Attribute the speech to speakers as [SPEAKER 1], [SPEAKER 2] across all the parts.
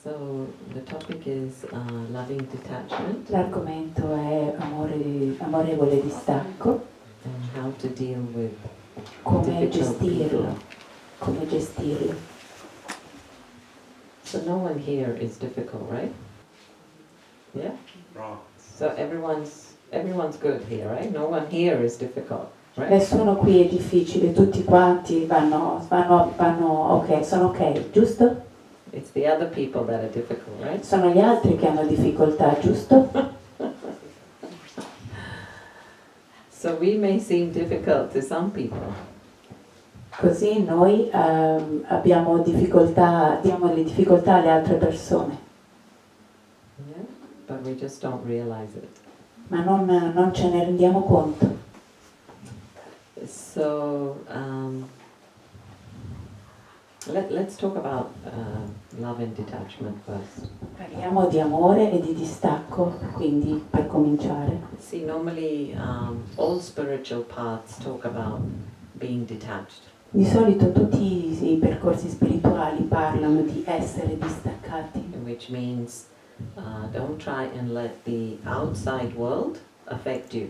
[SPEAKER 1] So the topic is loving detachment.
[SPEAKER 2] L'argomento è amorevole distacco.
[SPEAKER 1] And how to deal with
[SPEAKER 2] Come
[SPEAKER 1] difficult
[SPEAKER 2] gestirlo.
[SPEAKER 1] people.
[SPEAKER 2] Come gestirlo.
[SPEAKER 1] So no one here is difficult, right? Yeah?
[SPEAKER 3] Wrong.
[SPEAKER 1] So everyone's good here, right? No one here is difficult, right?
[SPEAKER 2] Nessuno qui è difficile, tutti quanti vanno ok, sono ok, giusto?
[SPEAKER 1] It's the other people that are difficult, right?
[SPEAKER 2] Sono gli altri che hanno difficoltà, giusto?
[SPEAKER 1] So we may seem difficult to some people.
[SPEAKER 2] Così noi diamo le difficoltà alle altre persone,
[SPEAKER 1] Yeah? But we just don't realize it.
[SPEAKER 2] ma non ce ne rendiamo conto.
[SPEAKER 1] So let's talk about love and detachment first.
[SPEAKER 2] Parliamo di amore e di distacco, quindi per cominciare.
[SPEAKER 1] See, normally all spiritual paths talk about being detached.
[SPEAKER 2] Di solito tutti i percorsi spirituali parlano di essere distaccati,
[SPEAKER 1] Which means don't try and let the outside world affect you.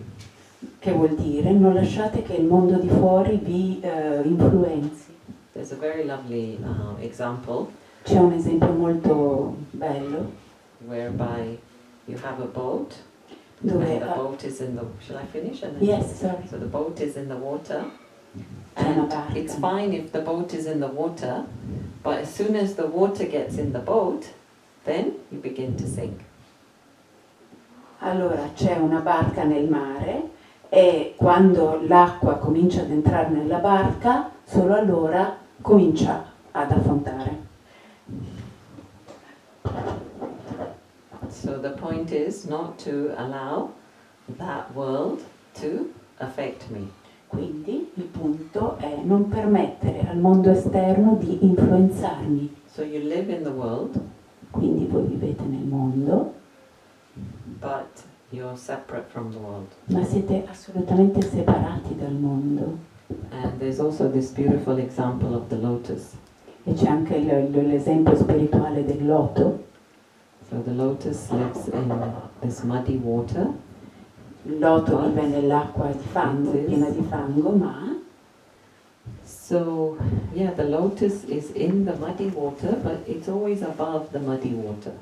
[SPEAKER 2] che vuol dire non lasciate che il mondo di fuori vi influenzi.
[SPEAKER 1] There's a very lovely example
[SPEAKER 2] C'è un esempio molto bello
[SPEAKER 1] whereby you have a boat
[SPEAKER 2] dove
[SPEAKER 1] and the boat is in the... Shall I finish? And then
[SPEAKER 2] yes, sorry.
[SPEAKER 1] So the boat is in the water
[SPEAKER 2] C'è una
[SPEAKER 1] and
[SPEAKER 2] barca.
[SPEAKER 1] it's fine if the boat is in the water, but as soon as the water gets in the boat, then you begin to sink.
[SPEAKER 2] Allora c'è una barca nel mare e quando l'acqua comincia ad entrare nella barca, solo allora comincia ad affondare.
[SPEAKER 1] So the point is not to allow that world to affect me.
[SPEAKER 2] Quindi il punto è non permettere al mondo esterno di influenzarmi.
[SPEAKER 1] So you live in the world,
[SPEAKER 2] Quindi voi vivete nel mondo,
[SPEAKER 1] but you're separate from the world.
[SPEAKER 2] ma siete assolutamente separati dal mondo.
[SPEAKER 1] And there's also this beautiful example of the lotus.
[SPEAKER 2] E c'è anche l'esempio spirituale del loto.
[SPEAKER 1] So the lotus lives in this muddy water,
[SPEAKER 2] Il loto vive nell'acqua di fango, piena di fango, ma
[SPEAKER 1] so yeah, the lotus is in the muddy water, but it's always above the muddy water.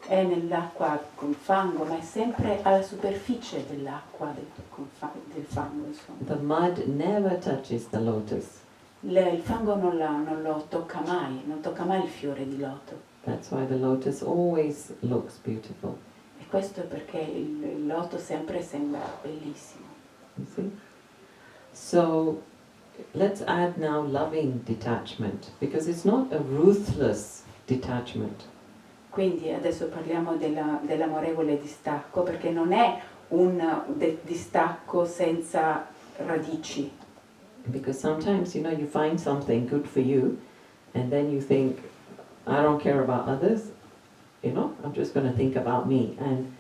[SPEAKER 2] è nell'acqua con fango, ma è sempre alla superficie dell'acqua, del fango, insomma.
[SPEAKER 1] The mud never touches the lotus.
[SPEAKER 2] Il fango non lo tocca mai, non tocca mai il fiore di loto.
[SPEAKER 1] That's why the lotus always looks beautiful.
[SPEAKER 2] E questo è perché il loto sempre sembra bellissimo.
[SPEAKER 1] You see? So let's add now loving detachment, because it's not a ruthless detachment.
[SPEAKER 2] Quindi adesso parliamo dell'amorevole distacco, perché non è un distacco senza radici.
[SPEAKER 1] Because sometimes, you know, you find something good for you, and then you think, I don't care about others, you know, I'm just going to think about me. And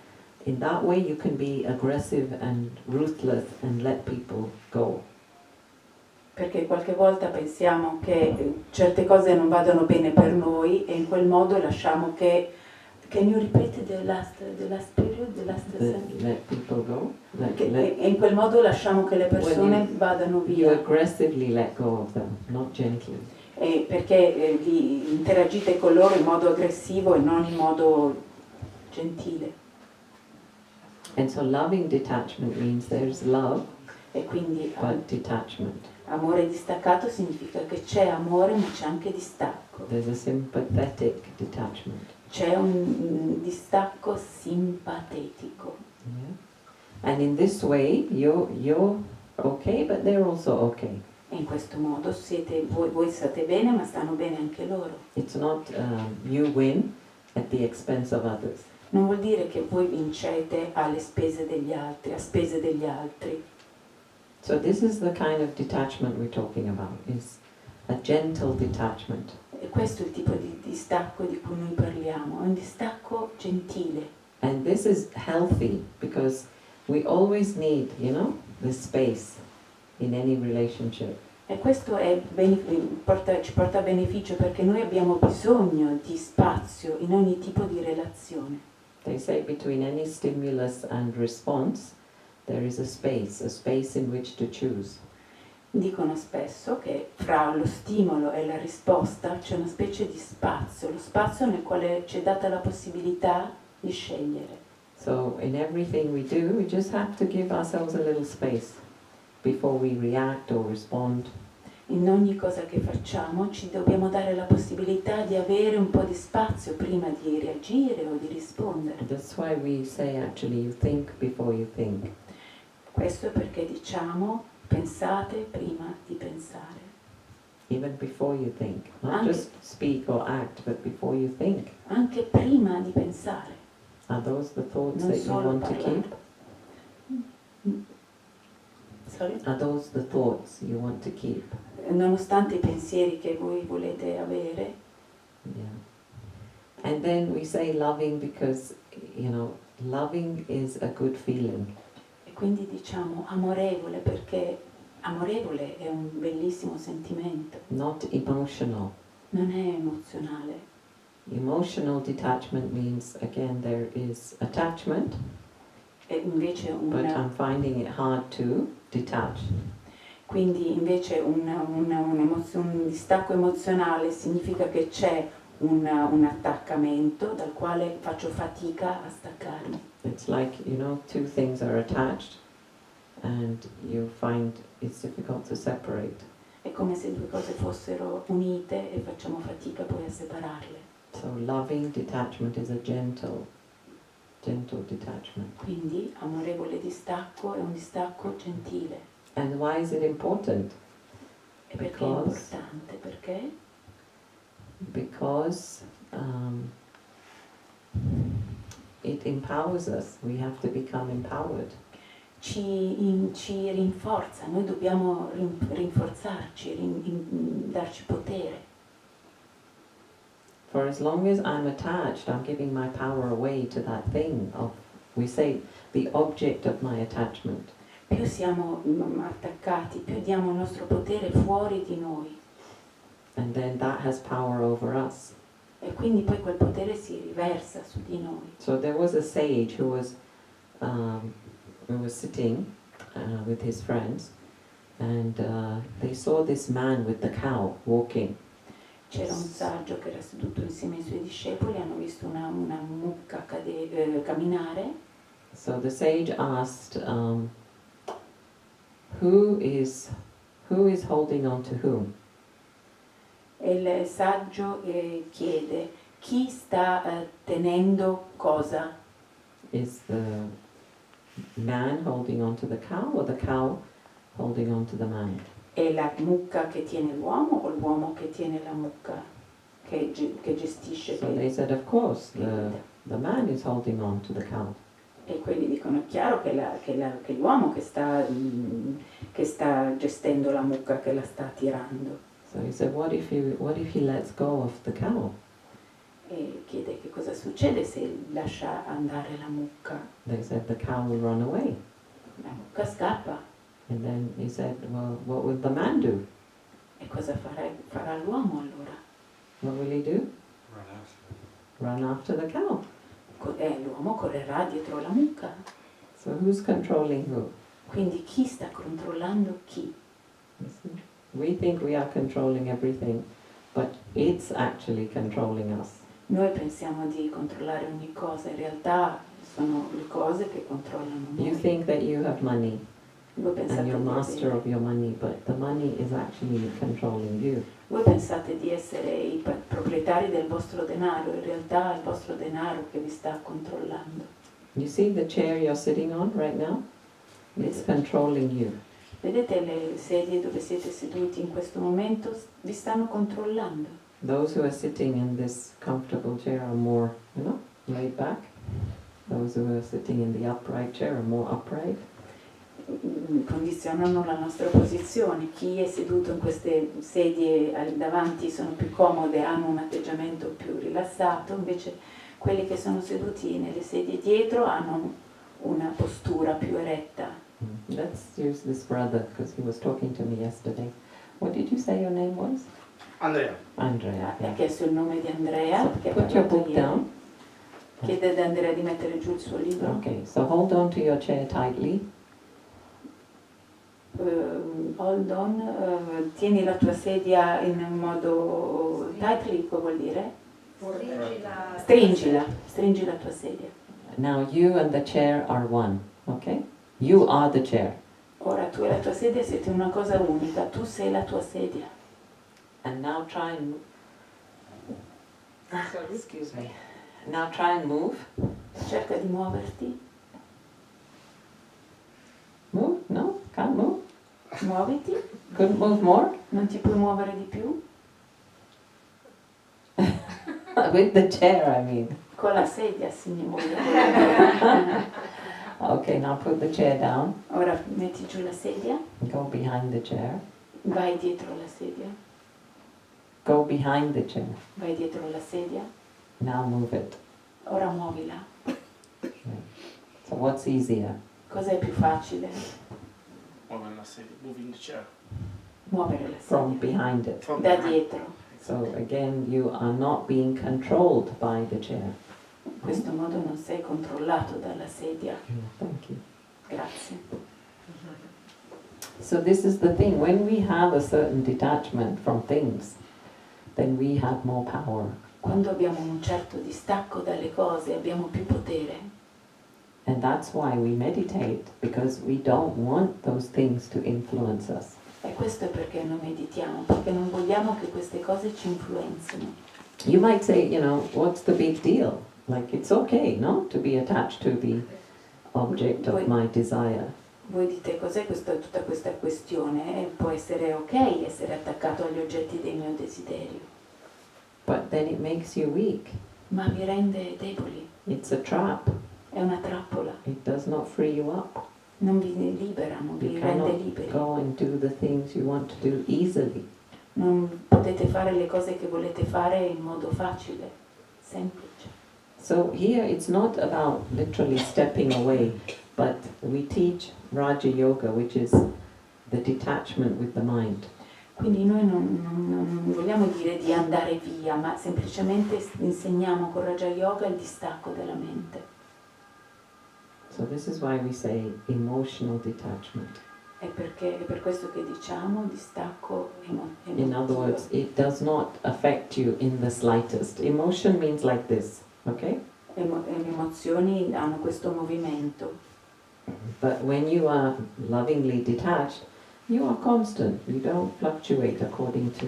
[SPEAKER 1] in that way you can be aggressive and ruthless and let people go.
[SPEAKER 2] Perché qualche volta pensiamo che certe cose non vadano bene per noi e in quel modo lasciamo che... Can you repeat the last period, the last sentence?
[SPEAKER 1] Let people go.
[SPEAKER 2] E in quel modo lasciamo che le persone vadano
[SPEAKER 1] You
[SPEAKER 2] via.
[SPEAKER 1] aggressively let go of them, not gently.
[SPEAKER 2] Perché interagite con loro in modo aggressivo e non in modo gentile.
[SPEAKER 1] And so loving detachment means there's love,
[SPEAKER 2] E quindi
[SPEAKER 1] but detachment.
[SPEAKER 2] amore distaccato significa che c'è amore ma c'è anche distacco.
[SPEAKER 1] There's a sympathetic detachment.
[SPEAKER 2] C'è un distacco simpatetico.
[SPEAKER 1] Yeah? And in this way, you're okay, but they're also okay.
[SPEAKER 2] E in questo modo voi state bene ma stanno bene anche loro.
[SPEAKER 1] It's not you win at the expense of others.
[SPEAKER 2] Non vuol dire che voi vincete alle spese degli altri, a spese degli altri.
[SPEAKER 1] So this is the kind of detachment we're talking about, is a gentle detachment.
[SPEAKER 2] E questo è il tipo di distacco di cui noi parliamo, è un distacco gentile.
[SPEAKER 1] And this is healthy because we always need, you know, the space in any relationship.
[SPEAKER 2] E questo ci porta a beneficio perché noi abbiamo bisogno di spazio in ogni tipo di relazione.
[SPEAKER 1] They say between any stimulus and response, there is a space in which to choose.
[SPEAKER 2] Dicono spesso che fra lo stimolo e la risposta c'è una specie di spazio, lo spazio nel quale ci è data la possibilità di scegliere.
[SPEAKER 1] So in everything we do, we just have to give ourselves a little space before we react or respond.
[SPEAKER 2] In ogni cosa che facciamo ci dobbiamo dare la possibilità di avere un po' di spazio prima di reagire o di rispondere.
[SPEAKER 1] That's why we say actually you think before you think.
[SPEAKER 2] Questo è perché diciamo pensate prima di pensare.
[SPEAKER 1] Even before you think. Not
[SPEAKER 2] Anche-
[SPEAKER 1] just speak or act, but before you think.
[SPEAKER 2] Anche prima di pensare.
[SPEAKER 1] Are those the thoughts
[SPEAKER 2] Non
[SPEAKER 1] that you
[SPEAKER 2] solo
[SPEAKER 1] want to
[SPEAKER 2] parlare.
[SPEAKER 1] keep?
[SPEAKER 2] Sorry?
[SPEAKER 1] Are those the thoughts you want to keep?
[SPEAKER 2] Nonostante i pensieri che voi volete avere,
[SPEAKER 1] Yeah. And then we say loving because, loving is a good feeling.
[SPEAKER 2] e quindi diciamo amorevole perché amorevole è un bellissimo sentimento,
[SPEAKER 1] Not emotional.
[SPEAKER 2] non è emozionale.
[SPEAKER 1] Emotional detachment means, again, there is attachment,
[SPEAKER 2] È invece
[SPEAKER 1] but I'm finding it hard to detach.
[SPEAKER 2] quindi invece un distacco emozionale significa che c'è un attaccamento dal quale faccio fatica a staccarmi.
[SPEAKER 1] It's like, two things are attached and you find it's difficult to separate.
[SPEAKER 2] È come se due cose fossero unite e facciamo fatica poi a separarle.
[SPEAKER 1] So loving detachment is a gentle detachment.
[SPEAKER 2] Quindi amorevole distacco è un distacco gentile.
[SPEAKER 1] And why is it important?
[SPEAKER 2] E perché è
[SPEAKER 1] Because-
[SPEAKER 2] importante? Perché?
[SPEAKER 1] Because it empowers us. We have to become empowered.
[SPEAKER 2] Ci rinforza, noi dobbiamo rinforzarci, darci potere.
[SPEAKER 1] For as long as I'm attached, I'm giving my power away to that thing of, we say, the object of my attachment.
[SPEAKER 2] Più siamo attaccati, più diamo il nostro potere fuori di noi.
[SPEAKER 1] And then that has power over us.
[SPEAKER 2] E quindi poi quel potere si riversa su di noi.
[SPEAKER 1] So there was a sage who was sitting with his friends, and they saw this man with the cow walking.
[SPEAKER 2] C'era un saggio che era seduto insieme ai suoi discepoli, hanno visto una mucca camminare.
[SPEAKER 1] So the sage asked, who is holding on to whom?
[SPEAKER 2] E il saggio chiede chi sta tenendo cosa?
[SPEAKER 1] Is the man holding on to the cow or the cow holding on to the man?
[SPEAKER 2] È la mucca che tiene l'uomo o l'uomo che tiene la mucca che gestisce?
[SPEAKER 1] So they said, of course, the man is holding on to the cow.
[SPEAKER 2] E quelli dicono è chiaro che è l'uomo che sta gestendo la mucca, che la sta tirando.
[SPEAKER 1] So he said, what if he lets go of the cow?
[SPEAKER 2] E chiede che cosa succede se lascia andare la mucca.
[SPEAKER 1] They said, the cow will run away.
[SPEAKER 2] La mucca scappa.
[SPEAKER 1] And then he said, well, what will the man do?
[SPEAKER 2] E cosa farà l'uomo allora?
[SPEAKER 1] What will he do? Run after the cow.
[SPEAKER 2] L'uomo correrà dietro la mucca.
[SPEAKER 1] So who's controlling who?
[SPEAKER 2] Quindi chi sta controllando chi?
[SPEAKER 1] You see? We think we are controlling everything, but it's actually controlling us.
[SPEAKER 2] Noi pensiamo di controllare ogni cosa, in realtà sono le cose che controllano
[SPEAKER 1] You
[SPEAKER 2] noi.
[SPEAKER 1] think that you have money
[SPEAKER 2] Voi pensate,
[SPEAKER 1] and you're
[SPEAKER 2] di
[SPEAKER 1] master
[SPEAKER 2] avere-
[SPEAKER 1] of your money, but the money is actually controlling you.
[SPEAKER 2] voi pensate di essere i proprietari del vostro denaro, in realtà è il vostro denaro che vi sta controllando.
[SPEAKER 1] You see the chair you're sitting on right now? It's controlling you.
[SPEAKER 2] Vedete le sedie dove siete seduti in questo momento? Vi stanno controllando.
[SPEAKER 1] Those who are sitting in this comfortable chair are more, laid back. Those who are sitting in the upright chair are more upright.
[SPEAKER 2] Condizionano la nostra posizione. Chi è seduto in queste sedie davanti sono più comode, hanno un atteggiamento più rilassato, invece quelli che sono seduti nelle sedie dietro hanno una postura più eretta.
[SPEAKER 1] Let's use this brother because he was talking to me yesterday. What did you say your name was?
[SPEAKER 3] Andrea.
[SPEAKER 1] Andrea.
[SPEAKER 2] Ha chiesto il nome di Andrea,
[SPEAKER 1] So
[SPEAKER 2] che ha
[SPEAKER 1] put your
[SPEAKER 2] parlato
[SPEAKER 1] book
[SPEAKER 2] ieri.
[SPEAKER 1] down.
[SPEAKER 2] Chiede ad Andrea di mettere giù il suo libro.
[SPEAKER 1] Okay, so hold on to your chair tightly.
[SPEAKER 2] Hold on, tieni la tua sedia in un modo tightly, cosa vuol dire? Stringi la tua sedia.
[SPEAKER 1] Now you and the chair are one, okay? You are the chair.
[SPEAKER 2] Ora tu e la tua sedia siete una cosa unica, tu sei la tua sedia.
[SPEAKER 1] And now try and... excuse me. Now try and move.
[SPEAKER 2] Cerca di muoverti,
[SPEAKER 1] Move? No? Can't move?
[SPEAKER 2] muoviti,
[SPEAKER 1] Couldn't move more?
[SPEAKER 2] non ti puoi muovere di più?
[SPEAKER 1] With the chair, I mean.
[SPEAKER 2] Con la sedia, signore.
[SPEAKER 1] Okay, now put the chair down.
[SPEAKER 2] Ora metti giù la sedia,
[SPEAKER 1] Go behind the chair.
[SPEAKER 2] vai dietro la sedia,
[SPEAKER 1] Go behind the chair.
[SPEAKER 2] vai dietro la sedia,
[SPEAKER 1] Now move it.
[SPEAKER 2] ora muovila.
[SPEAKER 1] So what's easier?
[SPEAKER 2] Cosa è più facile?
[SPEAKER 3] Muovere la sedia. Moving the chair.
[SPEAKER 2] Muovere la
[SPEAKER 1] From
[SPEAKER 2] sedia.
[SPEAKER 1] behind it.
[SPEAKER 3] From
[SPEAKER 2] Da
[SPEAKER 3] behind.
[SPEAKER 2] dietro.
[SPEAKER 1] So again, you are not being controlled by the chair.
[SPEAKER 2] In questo modo non sei controllato dalla sedia.
[SPEAKER 1] Thank you.
[SPEAKER 2] Grazie.
[SPEAKER 1] So this is the thing, when we have a certain detachment from things, then we have more power.
[SPEAKER 2] Quando abbiamo un certo distacco dalle cose abbiamo più potere.
[SPEAKER 1] And that's why we meditate, because we don't want those things to influence us.
[SPEAKER 2] E questo è perché noi meditiamo, perché non vogliamo che queste cose ci influenzino.
[SPEAKER 1] You might say, you know, what's the big deal? Like, it's okay, no? To be attached to the object of my desire.
[SPEAKER 2] Voi dite cos'è tutta questa questione? Può essere ok essere attaccato agli oggetti del mio desiderio,
[SPEAKER 1] But then it makes you weak.
[SPEAKER 2] ma vi rende deboli,
[SPEAKER 1] It's a trap.
[SPEAKER 2] è una trappola,
[SPEAKER 1] It does not free you up.
[SPEAKER 2] non vi libera, non
[SPEAKER 1] You
[SPEAKER 2] vi rende
[SPEAKER 1] cannot
[SPEAKER 2] liberi.
[SPEAKER 1] go and do the things you want to do easily.
[SPEAKER 2] Non potete fare le cose che volete fare in modo facile, semplice.
[SPEAKER 1] So here it's not about literally stepping away, but we teach Raja Yoga, which is the detachment with the mind.
[SPEAKER 2] Quindi noi non vogliamo dire di andare via, ma semplicemente insegniamo con Raja Yoga il distacco della mente.
[SPEAKER 1] So this is why we say emotional detachment.
[SPEAKER 2] È per questo che diciamo distacco emotivo.
[SPEAKER 1] In other words, it does not affect you in the slightest. Emotion means like this, okay?
[SPEAKER 2] Le emozioni hanno questo movimento,
[SPEAKER 1] But when you are lovingly detached, you are constant. You don't fluctuate according to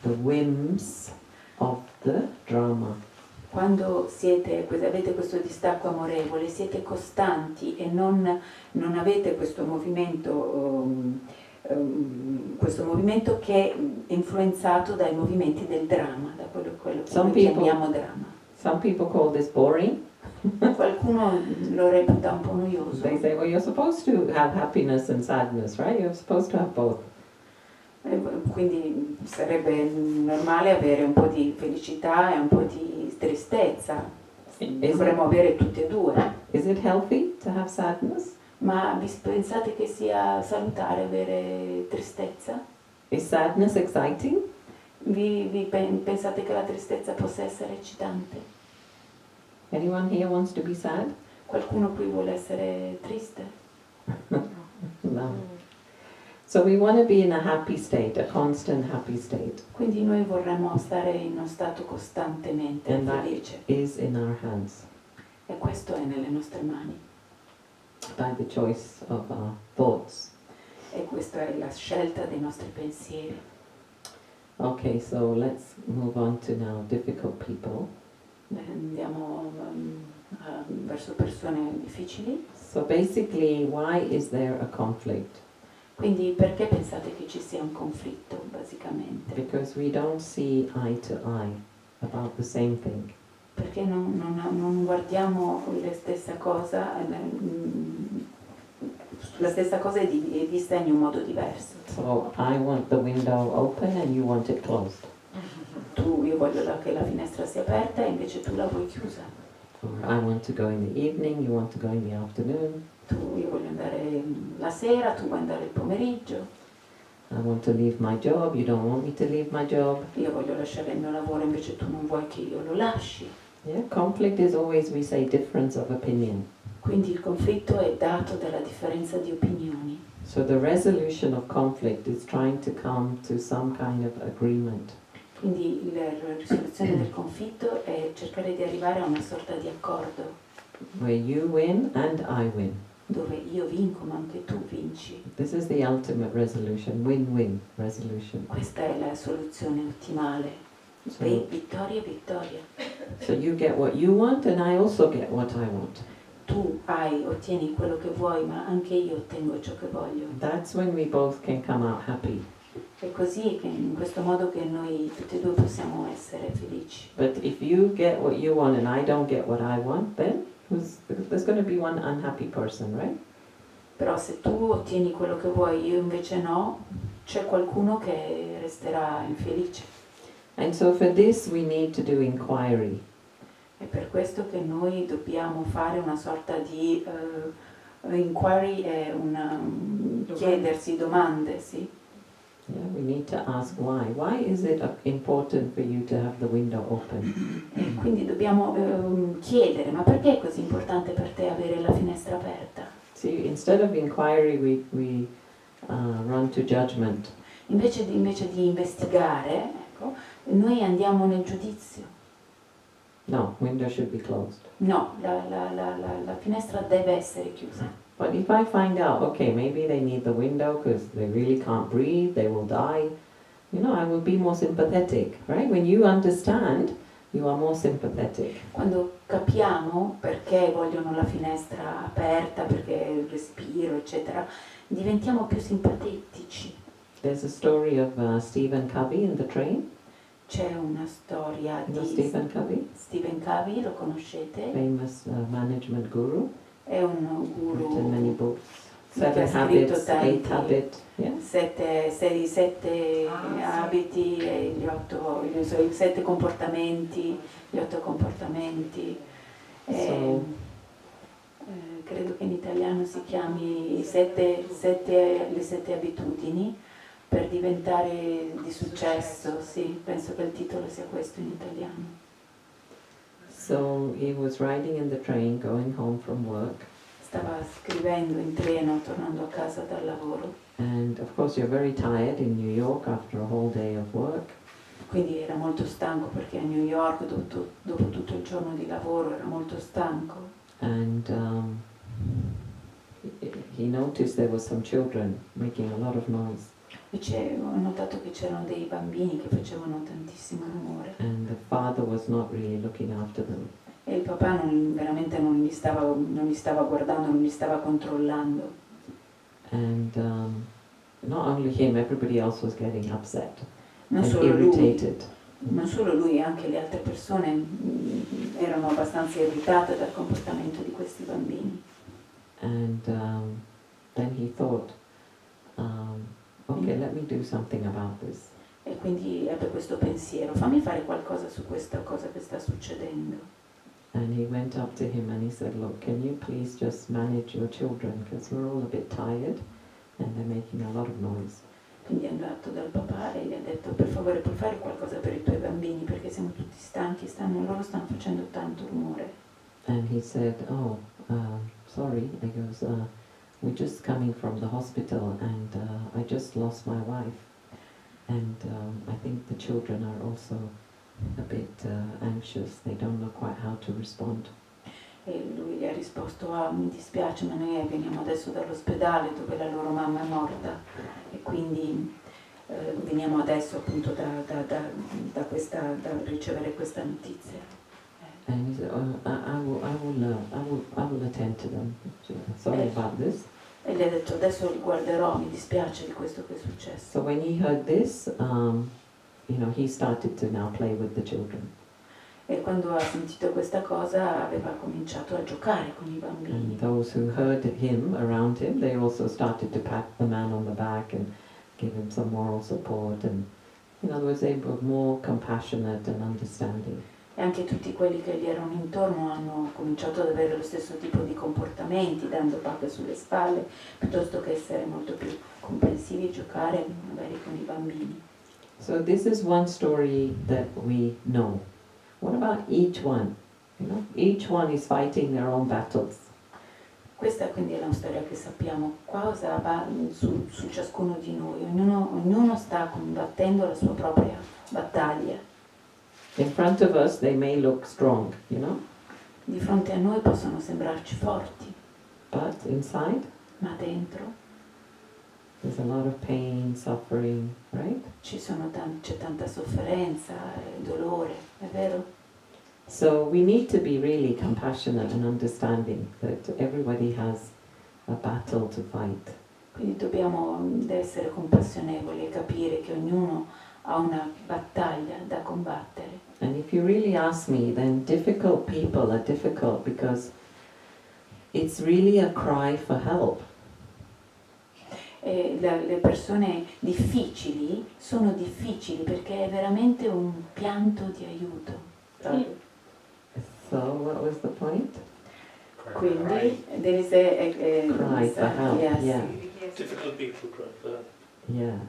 [SPEAKER 1] the whims of the drama.
[SPEAKER 2] quando avete questo distacco amorevole, siete costanti e non avete questo movimento che è influenzato dai movimenti del dramma, da quello che
[SPEAKER 1] Some
[SPEAKER 2] noi
[SPEAKER 1] people-
[SPEAKER 2] chiamiamo dramma.
[SPEAKER 1] Some people call this boring.
[SPEAKER 2] Qualcuno lo reputa un po' noioso.
[SPEAKER 1] They say, well, you're supposed to have happiness and sadness, right? You're supposed to have both.
[SPEAKER 2] Quindi sarebbe normale avere un po' di felicità e un po' di tristezza. Dovremmo avere tutte e due.
[SPEAKER 1] Is it healthy to have sadness?
[SPEAKER 2] Ma vi pensate che sia salutare avere tristezza?
[SPEAKER 1] Is sadness exciting?
[SPEAKER 2] Pensate che la tristezza possa essere eccitante?
[SPEAKER 1] Anyone here wants to be sad?
[SPEAKER 2] Qualcuno qui vuole essere triste?
[SPEAKER 1] No. So we want to be in a happy state, a constant happy state.
[SPEAKER 2] Quindi noi vorremmo stare in uno stato costantemente
[SPEAKER 1] And that
[SPEAKER 2] felice.
[SPEAKER 1] is in our hands
[SPEAKER 2] E questo è nelle nostre mani.
[SPEAKER 1] by the choice of our thoughts.
[SPEAKER 2] E questa è la scelta dei nostri pensieri.
[SPEAKER 1] Okay, so let's move on to now difficult people.
[SPEAKER 2] Andiamo verso persone difficili.
[SPEAKER 1] So basically, why is there a conflict?
[SPEAKER 2] Quindi perché pensate che ci sia un conflitto, basicamente?
[SPEAKER 1] Because we don't see eye to eye about the same thing.
[SPEAKER 2] Perché non guardiamo la stessa cosa è vista in un modo diverso.
[SPEAKER 1] So I want the window open and you want it closed.
[SPEAKER 2] Io voglio che la finestra sia aperta e invece tu la vuoi chiusa.
[SPEAKER 1] Or I want to go in the evening, you want to go in the afternoon.
[SPEAKER 2] Io voglio andare la sera, tu vuoi andare il pomeriggio.
[SPEAKER 1] I want to leave my job, you don't want me to leave my job.
[SPEAKER 2] Io voglio lasciare il mio lavoro, invece tu non vuoi che io lo lasci.
[SPEAKER 1] Yeah, conflict is always, we say, difference of opinion.
[SPEAKER 2] Quindi il conflitto è dato dalla differenza di opinioni.
[SPEAKER 1] So the resolution of conflict is trying to come to some kind of agreement.
[SPEAKER 2] Quindi la risoluzione del conflitto è cercare di arrivare a una sorta di accordo,
[SPEAKER 1] Where you win and I win.
[SPEAKER 2] dove io vinco ma anche tu vinci.
[SPEAKER 1] This is the ultimate resolution, win-win resolution.
[SPEAKER 2] Questa è la soluzione ottimale.
[SPEAKER 1] So,
[SPEAKER 2] Vittoria, vittoria.
[SPEAKER 1] so you get what you want and I also get what I want.
[SPEAKER 2] Tu ottieni quello che vuoi, ma anche io ottengo ciò che voglio.
[SPEAKER 1] That's when we both can come out happy.
[SPEAKER 2] È così, che in questo modo che noi tutti e due possiamo essere felici.
[SPEAKER 1] But if you get what you want and I don't get what I want, then there's going to be one unhappy person, right?
[SPEAKER 2] Però se tu ottieni quello che vuoi, io invece no, c'è qualcuno che resterà infelice.
[SPEAKER 1] And so for this we need to do inquiry.
[SPEAKER 2] È per questo che noi dobbiamo fare una sorta di inquiry, è chiedersi domande, sì.
[SPEAKER 1] Yeah, we need to ask why. Why is it important for you to have the window open?
[SPEAKER 2] E quindi dobbiamo chiedere, ma perché è così importante per te avere la finestra aperta?
[SPEAKER 1] See, instead of inquiry, we run to judgment.
[SPEAKER 2] Invece di investigare, ecco, noi andiamo nel giudizio.
[SPEAKER 1] No, window should be closed.
[SPEAKER 2] No, la finestra deve essere chiusa.
[SPEAKER 1] But if I find out, okay, maybe they need the window because they really can't breathe, they will die, I will be more sympathetic, right? When you understand, you are more sympathetic.
[SPEAKER 2] Quando capiamo perché vogliono la finestra aperta, perché il respiro, eccetera, diventiamo più simpatici.
[SPEAKER 1] There's a story of Stephen Covey in the train.
[SPEAKER 2] C'è una storia
[SPEAKER 1] You know
[SPEAKER 2] di
[SPEAKER 1] Stephen Covey,
[SPEAKER 2] Stephen Covey, lo conoscete?
[SPEAKER 1] famous management guru,
[SPEAKER 2] È un
[SPEAKER 1] written many
[SPEAKER 2] guru
[SPEAKER 1] books.
[SPEAKER 2] che ha
[SPEAKER 1] Seven
[SPEAKER 2] scritto
[SPEAKER 1] Habits,
[SPEAKER 2] tanti-
[SPEAKER 1] Eight Habits, yeah.
[SPEAKER 2] sette abiti, e i suoi 7 comportamenti, gli 8 comportamenti. Credo che in italiano si chiami le 7 abitudini per diventare di successo, sì, penso che il titolo sia questo in italiano.
[SPEAKER 1] So he was riding in the train going home from work,
[SPEAKER 2] Stava scrivendo in treno tornando a casa dal lavoro,
[SPEAKER 1] and of course you're very tired in New York after a whole day of work.
[SPEAKER 2] quindi era molto stanco perché a New York dopo tutto il giorno di lavoro era molto stanco.
[SPEAKER 1] And he noticed there were some children making a lot of noise,
[SPEAKER 2] Invece ho notato che c'erano dei bambini che facevano tantissimo rumore
[SPEAKER 1] and the father was not really looking after them.
[SPEAKER 2] e il papà veramente non li stava guardando, non li stava controllando.
[SPEAKER 1] And not only him, everybody else was getting upset
[SPEAKER 2] Non
[SPEAKER 1] and
[SPEAKER 2] solo lui,
[SPEAKER 1] irritated.
[SPEAKER 2] non solo lui, anche le altre persone erano abbastanza irritate dal comportamento di questi bambini.
[SPEAKER 1] And then he thought, okay, let me do something about this.
[SPEAKER 2] E quindi ebbe questo pensiero, fammi fare qualcosa su questa cosa che sta succedendo.
[SPEAKER 1] And he went up to him and he said, look, can you please just manage your children because we're all a bit tired and they're making a lot of noise.
[SPEAKER 2] Quindi è andato dal papà e gli ha detto, per favore puoi fare qualcosa per i tuoi bambini perché siamo tutti stanchi, loro stanno facendo tanto rumore.
[SPEAKER 1] And he said, oh, sorry. He goes, we're just coming from the hospital and I just lost my wife. And I think the children are also a bit anxious. They don't know quite how to respond.
[SPEAKER 2] E lui gli ha risposto, mi dispiace ma noi veniamo adesso dall'ospedale dove la loro mamma è morta e quindi veniamo adesso appunto da ricevere questa notizia.
[SPEAKER 1] And he said, oh, I will attend to them. Sorry about this.
[SPEAKER 2] E gli ha detto, adesso li guarderò, mi dispiace di questo che è successo.
[SPEAKER 1] So when he heard this, he started to now play with the children.
[SPEAKER 2] E quando ha sentito questa cosa aveva cominciato a giocare con i bambini.
[SPEAKER 1] And those who heard him around him, they also started to pat the man on the back and give him some moral support. And in other words, they were more compassionate and understanding.
[SPEAKER 2] E anche tutti quelli che gli erano intorno hanno cominciato ad avere lo stesso tipo di comportamenti, dando pacche sulle spalle, piuttosto che essere molto più comprensivi e giocare magari con i bambini.
[SPEAKER 1] So this is one story that we know. What about each one? You know, each one is fighting their own battles.
[SPEAKER 2] Questa quindi è una storia che sappiamo, cosa va su ciascuno di noi, ognuno sta combattendo la sua propria battaglia.
[SPEAKER 1] In front of us they may look strong, you know,
[SPEAKER 2] Di fronte a noi possono sembrarci forti,
[SPEAKER 1] but inside
[SPEAKER 2] ma dentro
[SPEAKER 1] there's a lot of pain, suffering, right?
[SPEAKER 2] c'è tanta sofferenza e dolore, è vero?
[SPEAKER 1] So we need to be really compassionate and understanding that everybody has a battle to fight.
[SPEAKER 2] Quindi dobbiamo essere compassionevoli e capire che ognuno ha una battaglia da combattere.
[SPEAKER 1] And if you really ask me, then difficult people are difficult because it's really a cry for help.
[SPEAKER 2] E le persone difficili sono difficili perché è veramente un pianto di aiuto.
[SPEAKER 1] So what was the point?
[SPEAKER 2] Quindi there is a
[SPEAKER 1] Cry for help,
[SPEAKER 2] yes.
[SPEAKER 1] yeah.
[SPEAKER 3] Difficult people cry for help.
[SPEAKER 1] Yeah.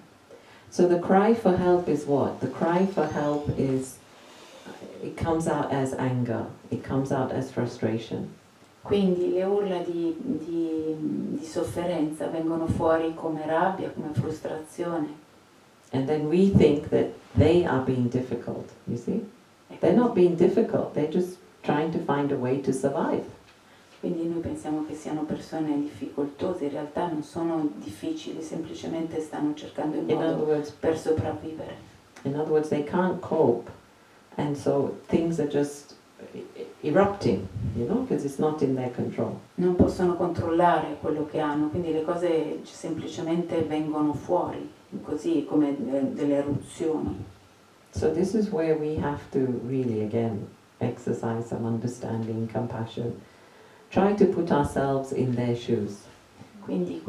[SPEAKER 1] So the cry for help is what? The cry for help is, it comes out as anger, it comes out as frustration.
[SPEAKER 2] Quindi le urla di sofferenza vengono fuori come rabbia, come frustrazione.
[SPEAKER 1] And then we think that they are being difficult, you see? They're not being difficult, they're just trying to find a way to survive.
[SPEAKER 2] Quindi noi pensiamo che siano persone difficoltose, in realtà non sono difficili, semplicemente stanno cercando il
[SPEAKER 1] In other
[SPEAKER 2] modo
[SPEAKER 1] words,
[SPEAKER 2] per sopravvivere.
[SPEAKER 1] they can't cope, and so things are just erupting, you know, because it's not in their control.
[SPEAKER 2] Non possono controllare quello che hanno, quindi le cose semplicemente vengono fuori, così come delle eruzioni.
[SPEAKER 1] So this is where we have to really, again, exercise some understanding, compassion, try to put ourselves in their shoes.
[SPEAKER 2] Quindi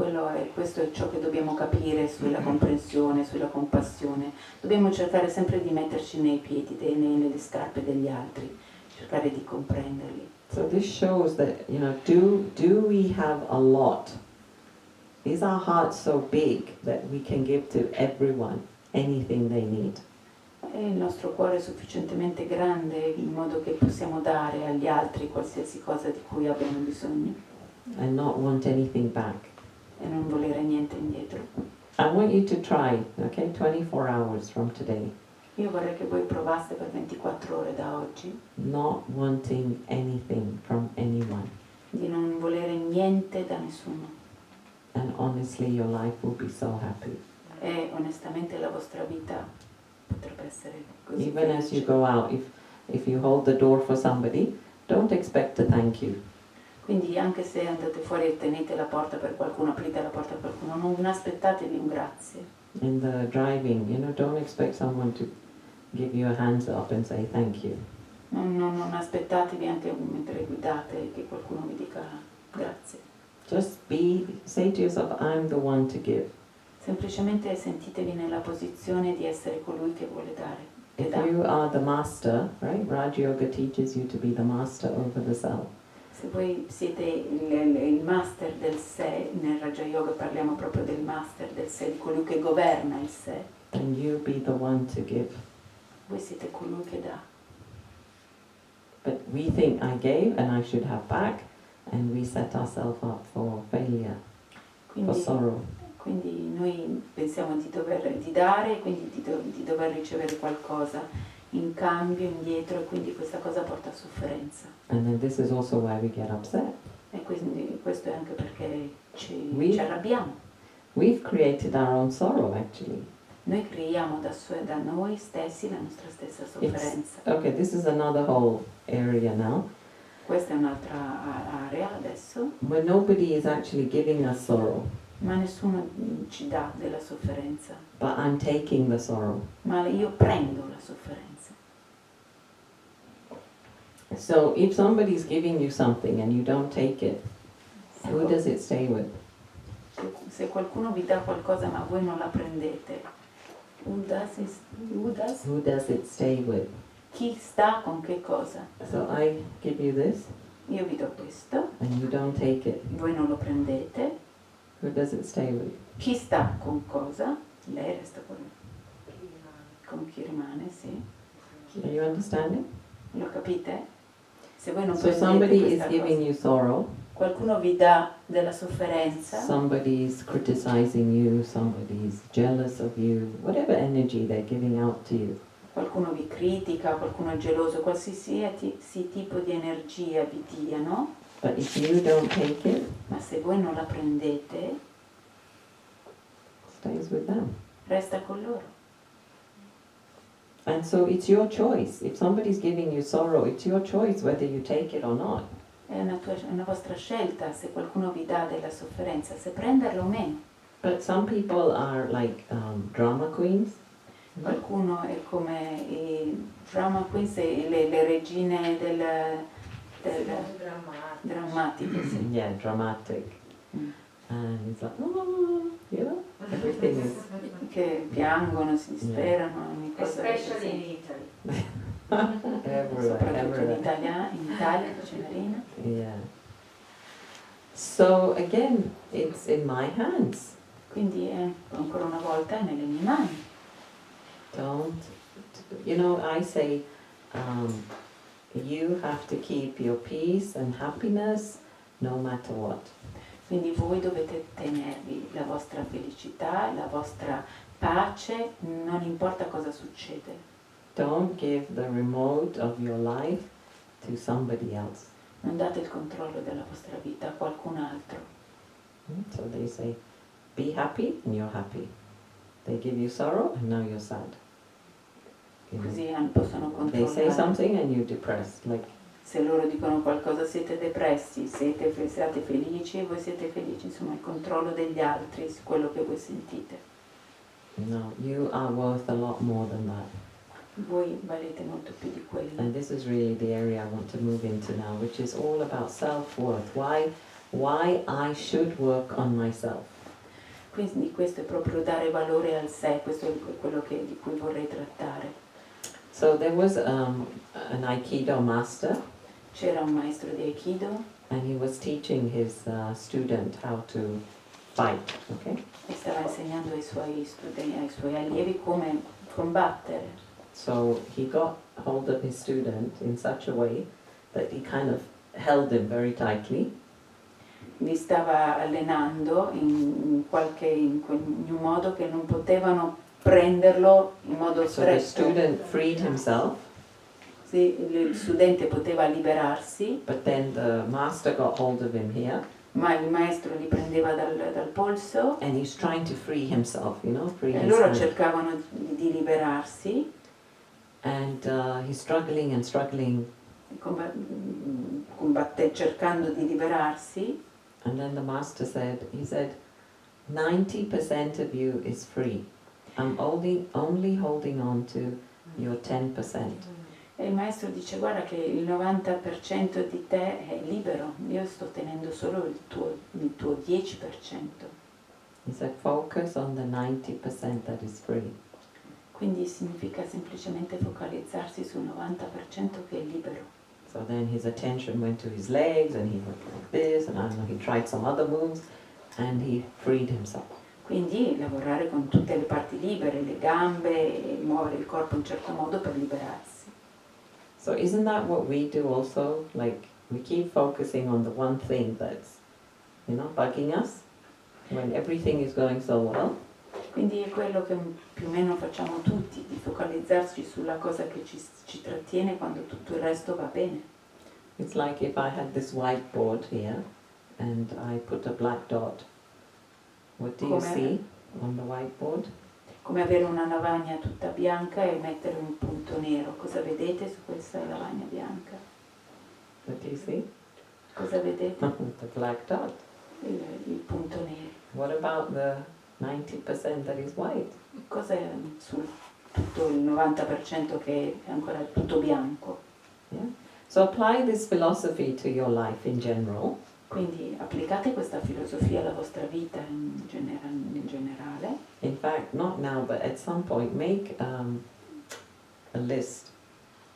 [SPEAKER 2] questo è ciò che dobbiamo capire sulla comprensione, sulla compassione. Dobbiamo cercare sempre di metterci nei piedi, nelle scarpe degli altri, cercare di comprenderli.
[SPEAKER 1] So this shows that, you know, do we have a lot? Is our heart so big that we can give to everyone anything they need?
[SPEAKER 2] È il nostro cuore sufficientemente grande in modo che possiamo dare agli altri qualsiasi cosa di cui abbiano bisogno
[SPEAKER 1] And not want anything back.
[SPEAKER 2] e non volere niente indietro.
[SPEAKER 1] I want you to try, okay, 24 hours from today,
[SPEAKER 2] Io vorrei che voi provaste per 24 ore da oggi
[SPEAKER 1] not wanting anything from anyone.
[SPEAKER 2] di non volere niente da nessuno
[SPEAKER 1] And honestly, your life will be so happy.
[SPEAKER 2] e onestamente la vostra vita potrebbe essere così
[SPEAKER 1] Even as you
[SPEAKER 2] felice.
[SPEAKER 1] go out, if you hold the door for somebody, don't expect a thank you.
[SPEAKER 2] Quindi anche se andate fuori e tenete la porta per qualcuno, aprite la porta per qualcuno, non aspettatevi un grazie.
[SPEAKER 1] In the driving, you know, don't expect someone to give you a hands up and say thank you.
[SPEAKER 2] Non aspettatevi anche mentre guidate che qualcuno vi dica grazie.
[SPEAKER 1] Just say to yourself, I'm the one to give.
[SPEAKER 2] Semplicemente sentitevi nella posizione di essere colui che vuole dare, che
[SPEAKER 1] If
[SPEAKER 2] dà.
[SPEAKER 1] you are the master, right? Raja Yoga teaches you to be the master over the self.
[SPEAKER 2] Se voi siete il master del sé, nel Raja Yoga parliamo proprio del master del sé, di colui che governa il sé,
[SPEAKER 1] Then you be the one to give.
[SPEAKER 2] voi siete colui che dà.
[SPEAKER 1] But we think I gave and I should have back, and we set ourselves up for failure, for
[SPEAKER 2] Quindi,
[SPEAKER 1] sorrow.
[SPEAKER 2] quindi noi pensiamo di dare e quindi di dover ricevere qualcosa in cambio, indietro, e quindi questa cosa porta a sofferenza.
[SPEAKER 1] And then this is also why we get upset.
[SPEAKER 2] E quindi questo è anche perché ci arrabbiamo.
[SPEAKER 1] We've created our own sorrow, actually.
[SPEAKER 2] Noi creiamo da noi stessi la nostra stessa sofferenza.
[SPEAKER 1] Okay, this is another whole area now.
[SPEAKER 2] Questa è un'altra area adesso,
[SPEAKER 1] When nobody is actually giving us sorrow,
[SPEAKER 2] ma nessuno ci dà della sofferenza,
[SPEAKER 1] but I'm taking the sorrow.
[SPEAKER 2] ma io prendo la sofferenza.
[SPEAKER 1] So if somebody's giving you something and you don't take it,
[SPEAKER 2] Se,
[SPEAKER 1] who does it stay with?
[SPEAKER 2] se qualcuno vi dà qualcosa ma voi non la prendete, who does
[SPEAKER 1] Who does it stay with?
[SPEAKER 2] Chi sta con che cosa?
[SPEAKER 1] So I give you this,
[SPEAKER 2] Io vi do questo,
[SPEAKER 1] and you don't take it.
[SPEAKER 2] voi non lo prendete.
[SPEAKER 1] Who does it stay with?
[SPEAKER 2] Chi sta con cosa? Lei resta con chi rimane, sì.
[SPEAKER 1] Are you understanding?
[SPEAKER 2] Lo capite? Se voi non
[SPEAKER 1] So
[SPEAKER 2] prendete
[SPEAKER 1] somebody is
[SPEAKER 2] questa
[SPEAKER 1] giving
[SPEAKER 2] cosa,
[SPEAKER 1] you sorrow,
[SPEAKER 2] qualcuno vi dà della sofferenza,
[SPEAKER 1] somebody's criticizing you, somebody's jealous of you, whatever energy they're giving out to you.
[SPEAKER 2] qualcuno vi critica, qualcuno è geloso, qualsiasi tipo di energia vi diano,
[SPEAKER 1] But if you don't take it,
[SPEAKER 2] ma se voi non la prendete,
[SPEAKER 1] it stays with them.
[SPEAKER 2] resta con loro.
[SPEAKER 1] And so it's your choice. If somebody's giving you sorrow, it's your choice whether you take it or not.
[SPEAKER 2] È una vostra scelta se qualcuno vi dà della sofferenza, se prenderla o meno.
[SPEAKER 1] But some people are like drama queens.
[SPEAKER 2] Qualcuno è come i drama queens, le regine del drammatico, sì.
[SPEAKER 1] Yeah, dramatic.
[SPEAKER 2] Mm.
[SPEAKER 1] And it's like, oh, you know, everything is.
[SPEAKER 2] Che piangono, si disperano, ogni cosa.
[SPEAKER 4] Especially in Italy.
[SPEAKER 1] Everywhere,
[SPEAKER 2] Soprattutto in
[SPEAKER 1] everywhere.
[SPEAKER 2] In Italia, Cenerina.
[SPEAKER 1] Yeah. So again, it's in my hands.
[SPEAKER 2] Quindi ancora una volta è nelle mie mani.
[SPEAKER 1] Don't, you know, I say, you have to keep your peace and happiness no matter what.
[SPEAKER 2] Quindi voi dovete tenervi la vostra felicità, la vostra pace, non importa cosa succede.
[SPEAKER 1] Don't give the remote of your life to somebody else.
[SPEAKER 2] Non date il controllo della vostra vita a qualcun altro.
[SPEAKER 1] So they say, be happy and you're happy. They give you sorrow and now you're sad. You know,
[SPEAKER 2] Così possono
[SPEAKER 1] they say
[SPEAKER 2] controllare.
[SPEAKER 1] something and you're depressed. Like,
[SPEAKER 2] Se loro dicono qualcosa siete depressi, siate felici e voi siete felici, insomma il controllo degli altri su quello che voi sentite.
[SPEAKER 1] no, you are worth a lot more than that.
[SPEAKER 2] Voi valete molto più di quello.
[SPEAKER 1] And this is really the area I want to move into now, which is all about self-worth. Why I should work on myself.
[SPEAKER 2] Quindi questo è proprio dare valore al sé, questo è quello di cui vorrei trattare.
[SPEAKER 1] So there was an Aikido master,
[SPEAKER 2] C'era un maestro di Aikido
[SPEAKER 1] and he was teaching his student how to fight, okay?
[SPEAKER 2] e stava insegnando ai suoi studenti, ai suoi allievi come combattere.
[SPEAKER 1] So he got hold of his student in such a way that he kind of held him very tightly,
[SPEAKER 2] Li stava allenando in un modo che non potevano prenderlo in modo
[SPEAKER 1] so the
[SPEAKER 2] stretto.
[SPEAKER 1] student freed himself,
[SPEAKER 2] Sì, il studente poteva liberarsi,
[SPEAKER 1] but then the master got hold of him here,
[SPEAKER 2] ma il maestro li prendeva dal polso
[SPEAKER 1] and he's trying to free himself, you know, free
[SPEAKER 2] e
[SPEAKER 1] his
[SPEAKER 2] loro
[SPEAKER 1] hand.
[SPEAKER 2] cercavano di liberarsi,
[SPEAKER 1] And he's struggling and struggling,
[SPEAKER 2] cercando di liberarsi,
[SPEAKER 1] and then the master said, 90% of you is free. I'm only holding on to your 10%.
[SPEAKER 2] e il maestro dice guarda che il 90% di te è libero, io sto tenendo solo il tuo 10%.
[SPEAKER 1] He said, focus on the 90% that is free.
[SPEAKER 2] Quindi significa semplicemente focalizzarsi sul 90% che è libero.
[SPEAKER 1] So then his attention went to his legs, and he went like this, and I don't know, he tried some other moves, and he freed himself.
[SPEAKER 2] Quindi lavorare con tutte le parti libere, le gambe, e muovere il corpo in un certo modo per liberarsi.
[SPEAKER 1] So isn't that what we do also? Like, we keep focusing on the one thing that's, you know, bugging us, when everything is going so well.
[SPEAKER 2] Quindi è quello che più o meno facciamo tutti, di focalizzarci sulla cosa che ci trattiene quando tutto il resto va bene.
[SPEAKER 1] It's like if I had this whiteboard here, and I put a black dot. What do you
[SPEAKER 2] Come-
[SPEAKER 1] see on the whiteboard?
[SPEAKER 2] Come avere una lavagna tutta bianca e mettere un punto nero. Cosa vedete su questa lavagna bianca?
[SPEAKER 1] What do you see?
[SPEAKER 2] Cosa vedete?
[SPEAKER 1] The black dot.
[SPEAKER 2] Il punto nero.
[SPEAKER 1] What about the 90% that is white?
[SPEAKER 2] Cosa è su tutto il 90% che è ancora tutto bianco?
[SPEAKER 1] Yeah. So apply this philosophy to your life in general.
[SPEAKER 2] Quindi applicate questa filosofia alla vostra vita in generale.
[SPEAKER 1] In fact, not now, but at some point, make a list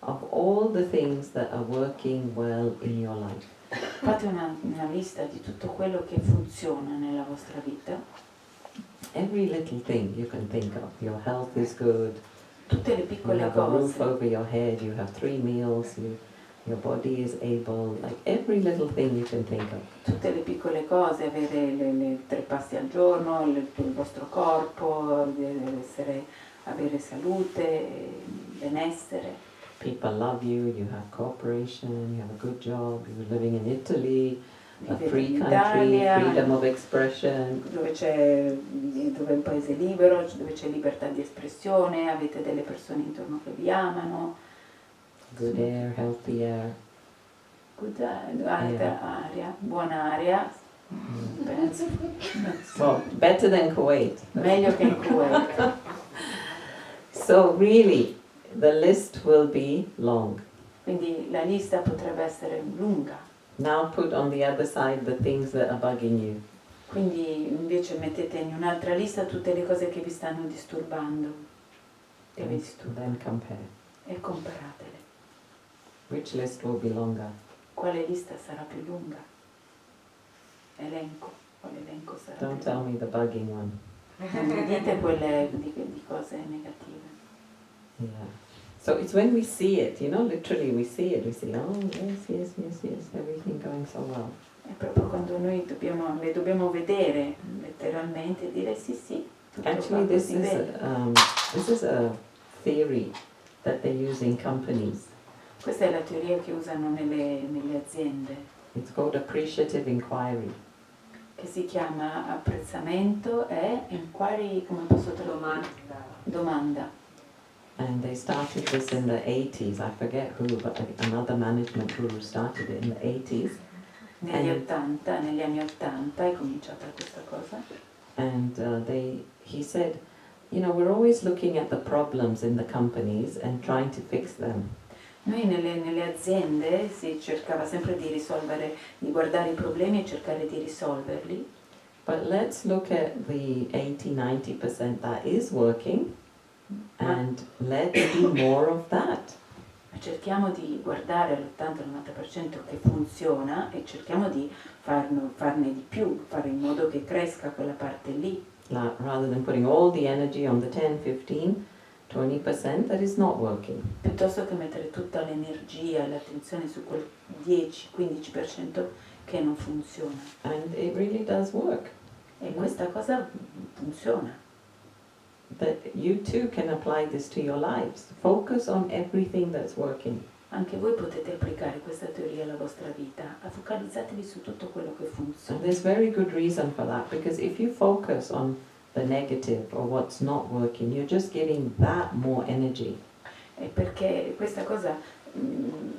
[SPEAKER 1] of all the things that are working well in your life.
[SPEAKER 2] Fate una lista di tutto quello che funziona nella vostra vita,
[SPEAKER 1] Every little thing you can think of. Your health is good,
[SPEAKER 2] tutte le
[SPEAKER 1] you
[SPEAKER 2] piccole
[SPEAKER 1] have a roof
[SPEAKER 2] cose,
[SPEAKER 1] over your head, you have 3 meals, your body is able, like every little thing you can think of.
[SPEAKER 2] tutte le piccole cose, avere le 3 pasti al giorno, il vostro corpo, avere salute, benessere.
[SPEAKER 1] People love you, you have cooperation, you have a good job, you're living in Italy, a
[SPEAKER 2] Vivete
[SPEAKER 1] free
[SPEAKER 2] in
[SPEAKER 1] country,
[SPEAKER 2] Italia,
[SPEAKER 1] freedom of expression.
[SPEAKER 2] dove è un paese libero, dove c'è libertà di espressione, avete delle persone intorno che vi amano,
[SPEAKER 1] Good air, healthy air.
[SPEAKER 2] good aria, buona aria, penso.
[SPEAKER 1] Well, better than Kuwait.
[SPEAKER 2] Meglio che in Kuwait.
[SPEAKER 1] So really, the list will be long.
[SPEAKER 2] Quindi la lista potrebbe essere lunga.
[SPEAKER 1] Now put on the other side the things that are bugging you.
[SPEAKER 2] Quindi invece mettete in un'altra lista tutte le cose che vi stanno disturbando. Che vi
[SPEAKER 1] And
[SPEAKER 2] disturbano.
[SPEAKER 1] then compare.
[SPEAKER 2] E comparatele.
[SPEAKER 1] Which list will be longer?
[SPEAKER 2] Quale lista sarà più lunga? Elenco. Quale elenco sarà
[SPEAKER 1] Don't
[SPEAKER 2] più
[SPEAKER 1] tell
[SPEAKER 2] lungo?
[SPEAKER 1] me the bugging one.
[SPEAKER 2] Non mi dite quelle di cose negative.
[SPEAKER 1] Yeah. So it's when we see it, literally we see it, we see, oh yes, everything going so well.
[SPEAKER 2] È proprio quando noi le dobbiamo vedere letteralmente e dire sì, tutto
[SPEAKER 1] Actually,
[SPEAKER 2] va così bene.
[SPEAKER 1] this is a theory that they use in companies.
[SPEAKER 2] Questa è la teoria che usano nelle aziende,
[SPEAKER 1] It's called appreciative inquiry.
[SPEAKER 2] che si chiama apprezzamento e inquiry, come posso tradurre? Domanda.
[SPEAKER 1] And they started this in the 80s, I forget who, but another management guru started it in the 80s.
[SPEAKER 2] Negli anni 80 è cominciata questa cosa.
[SPEAKER 1] And he said, we're always looking at the problems in the companies and trying to fix them.
[SPEAKER 2] Noi nelle aziende si cercava sempre di risolvere, di guardare i problemi e cercare di risolverli.
[SPEAKER 1] But let's look at the 80-90% that is working and let's do more of that.
[SPEAKER 2] Ma cerchiamo di guardare all'80-90% che funziona e cerchiamo di farne di più, fare in modo che cresca quella parte lì.
[SPEAKER 1] Rather than putting all the energy on the 10-15-20% that is not working.
[SPEAKER 2] Piuttosto che mettere tutta l'energia e l'attenzione su quel 10-15% che non funziona.
[SPEAKER 1] And it really does work.
[SPEAKER 2] E questa cosa funziona.
[SPEAKER 1] That you too can apply this to your lives. Focus on everything that's working.
[SPEAKER 2] Anche voi potete applicare questa teoria alla vostra vita. Focalizzatevi su tutto quello che
[SPEAKER 1] And
[SPEAKER 2] funziona.
[SPEAKER 1] there's very good reason for that, because if you focus on the negative or what's not working, you're just giving that more energy.
[SPEAKER 2] E perché questa cosa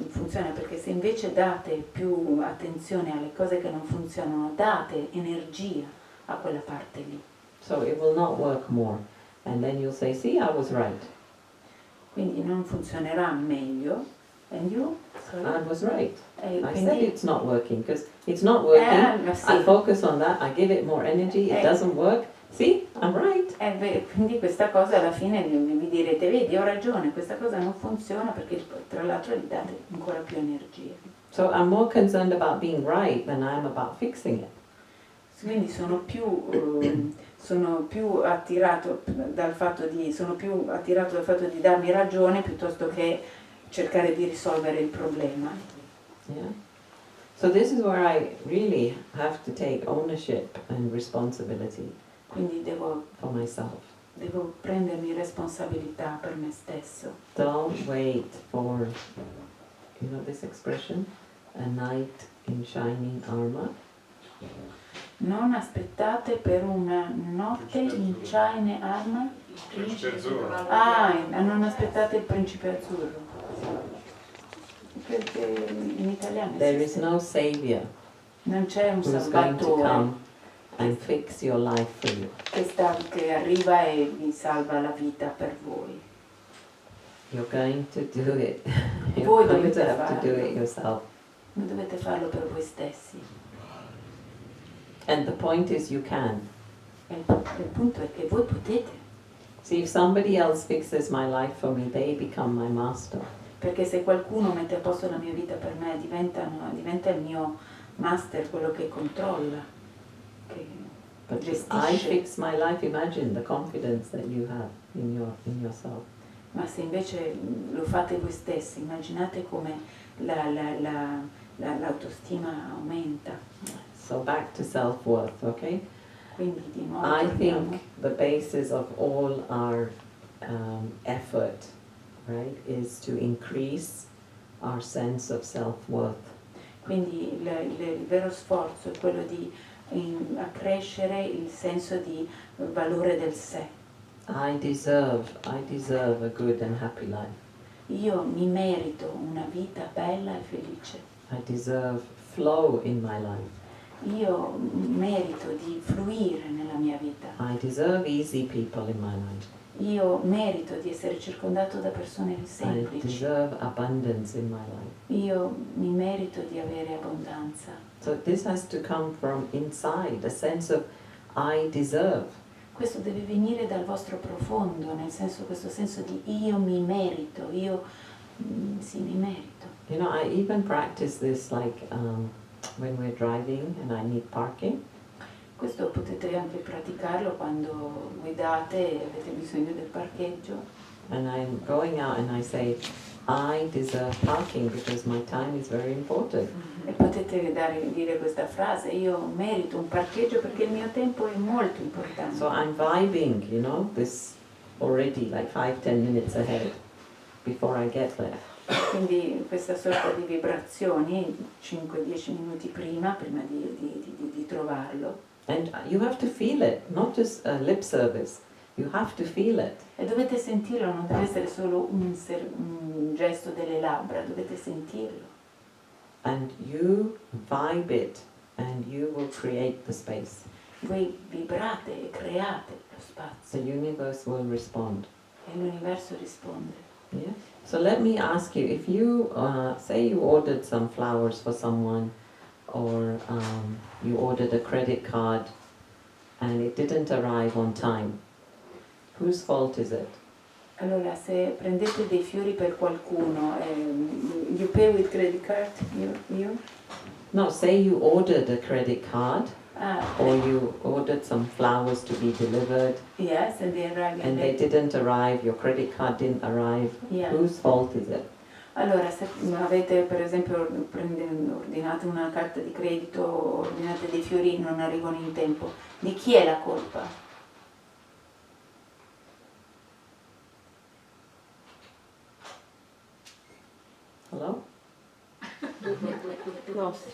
[SPEAKER 2] funziona perché se invece date più attenzione alle cose che non funzionano, date energia a quella parte lì.
[SPEAKER 1] So it will not work more. And then you'll say, see, I was right.
[SPEAKER 2] Quindi non funzionerà meglio. And you? Sorry.
[SPEAKER 1] I was right.
[SPEAKER 2] E
[SPEAKER 1] I
[SPEAKER 2] quindi,
[SPEAKER 1] said it's not working, because it's not working.
[SPEAKER 2] ma sì.
[SPEAKER 1] I focus on that, I give it more energy, it doesn't work. See, I'm right.
[SPEAKER 2] Quindi questa cosa alla fine vi direte, vedi, ho ragione, questa cosa non funziona perché tra l'altro gli date ancora più energia.
[SPEAKER 1] So I'm more concerned about being right than I am about fixing it.
[SPEAKER 2] Quindi sono più attirato dal fatto di darmi ragione piuttosto che cercare di risolvere il problema.
[SPEAKER 1] Yeah. So this is where I really have to take ownership and responsibility
[SPEAKER 2] Quindi devo
[SPEAKER 1] for myself.
[SPEAKER 2] prendermi responsabilità per me stesso.
[SPEAKER 1] Don't wait for, this expression, a knight in shining armor.
[SPEAKER 2] Non aspettate per una notte in shine armor.
[SPEAKER 4] Principe azzurro.
[SPEAKER 2] Non aspettate il principe azzurro. Perché in italiano
[SPEAKER 1] There is
[SPEAKER 2] esiste.
[SPEAKER 1] no savior
[SPEAKER 2] Non c'è un
[SPEAKER 1] who's going to
[SPEAKER 2] salvatore
[SPEAKER 1] come and fix your life for you.
[SPEAKER 2] che arriva e vi salva la vita per voi.
[SPEAKER 1] You're going to do it. You're
[SPEAKER 2] Voi
[SPEAKER 1] going
[SPEAKER 2] dovete
[SPEAKER 1] to have to do
[SPEAKER 2] farlo.
[SPEAKER 1] it yourself.
[SPEAKER 2] Non dovete farlo per voi stessi.
[SPEAKER 1] And the point is you can.
[SPEAKER 2] E il punto è che voi potete.
[SPEAKER 1] See, if somebody else fixes my life for me, they become my master.
[SPEAKER 2] Perché se qualcuno mette a posto la mia vita per me, diventa il mio master, quello che controlla, che
[SPEAKER 1] But if I
[SPEAKER 2] gestisce.
[SPEAKER 1] fix my life, imagine the confidence that you have in yourself.
[SPEAKER 2] Ma se invece lo fate voi stessi, immaginate come l'autostima aumenta.
[SPEAKER 1] So back to self-worth, okay?
[SPEAKER 2] Quindi di nuovo
[SPEAKER 1] I
[SPEAKER 2] torniamo.
[SPEAKER 1] think the basis of all our effort, right, is to increase our sense of self-worth.
[SPEAKER 2] Quindi il vero sforzo è quello di accrescere il senso di valore del sé.
[SPEAKER 1] I deserve a good and happy life.
[SPEAKER 2] Io mi merito una vita bella e felice.
[SPEAKER 1] I deserve flow in my life.
[SPEAKER 2] Io merito di fluire nella mia vita.
[SPEAKER 1] I deserve easy people in my life.
[SPEAKER 2] Io merito di essere circondato da persone
[SPEAKER 1] I
[SPEAKER 2] semplici.
[SPEAKER 1] deserve abundance in my life.
[SPEAKER 2] Io mi merito di avere abbondanza.
[SPEAKER 1] So this has to come from inside, a sense of I deserve.
[SPEAKER 2] Questo deve venire dal vostro profondo, nel senso, questo senso di io mi merito, sì, mi merito.
[SPEAKER 1] You know, I even practice this like when we're driving and I need parking.
[SPEAKER 2] Questo potete anche praticarlo quando guidate e avete bisogno del parcheggio.
[SPEAKER 1] And I'm going out and I say, I deserve parking because my time is very important.
[SPEAKER 2] E potete dire questa frase, io merito un parcheggio perché il mio tempo è molto importante.
[SPEAKER 1] So I'm vibing, you know, this already like 5-10 minutes ahead before I get there.
[SPEAKER 2] Quindi questa sorta di vibrazioni 5-10 minuti prima di trovarlo.
[SPEAKER 1] And you have to feel it, not just a lip service. You have to feel it.
[SPEAKER 2] E dovete sentirlo, non deve essere solo un gesto delle labbra, dovete sentirlo.
[SPEAKER 1] And you vibe it and you will create the space.
[SPEAKER 2] Voi vibrate e create lo
[SPEAKER 1] The
[SPEAKER 2] spazio
[SPEAKER 1] universe will respond.
[SPEAKER 2] e l'universo risponde.
[SPEAKER 1] Yeah. So let me ask you, if you say you ordered some flowers for someone, or you ordered a credit card and it didn't arrive on time, whose fault is it?
[SPEAKER 2] Allora, se prendete dei fiori per qualcuno, you pay with credit card, you?
[SPEAKER 1] No, say you ordered a credit card,
[SPEAKER 2] Ah,
[SPEAKER 1] or you ordered some flowers to be delivered
[SPEAKER 2] yes, and they arrive
[SPEAKER 1] and they didn't arrive, your credit card didn't arrive,
[SPEAKER 2] Yeah.
[SPEAKER 1] whose fault is it?
[SPEAKER 2] Allora, se avete per esempio ordinato una carta di credito, ordinate dei fiori e non arrivano in tempo, di chi è la colpa?
[SPEAKER 1] Hello?
[SPEAKER 4] Nostre.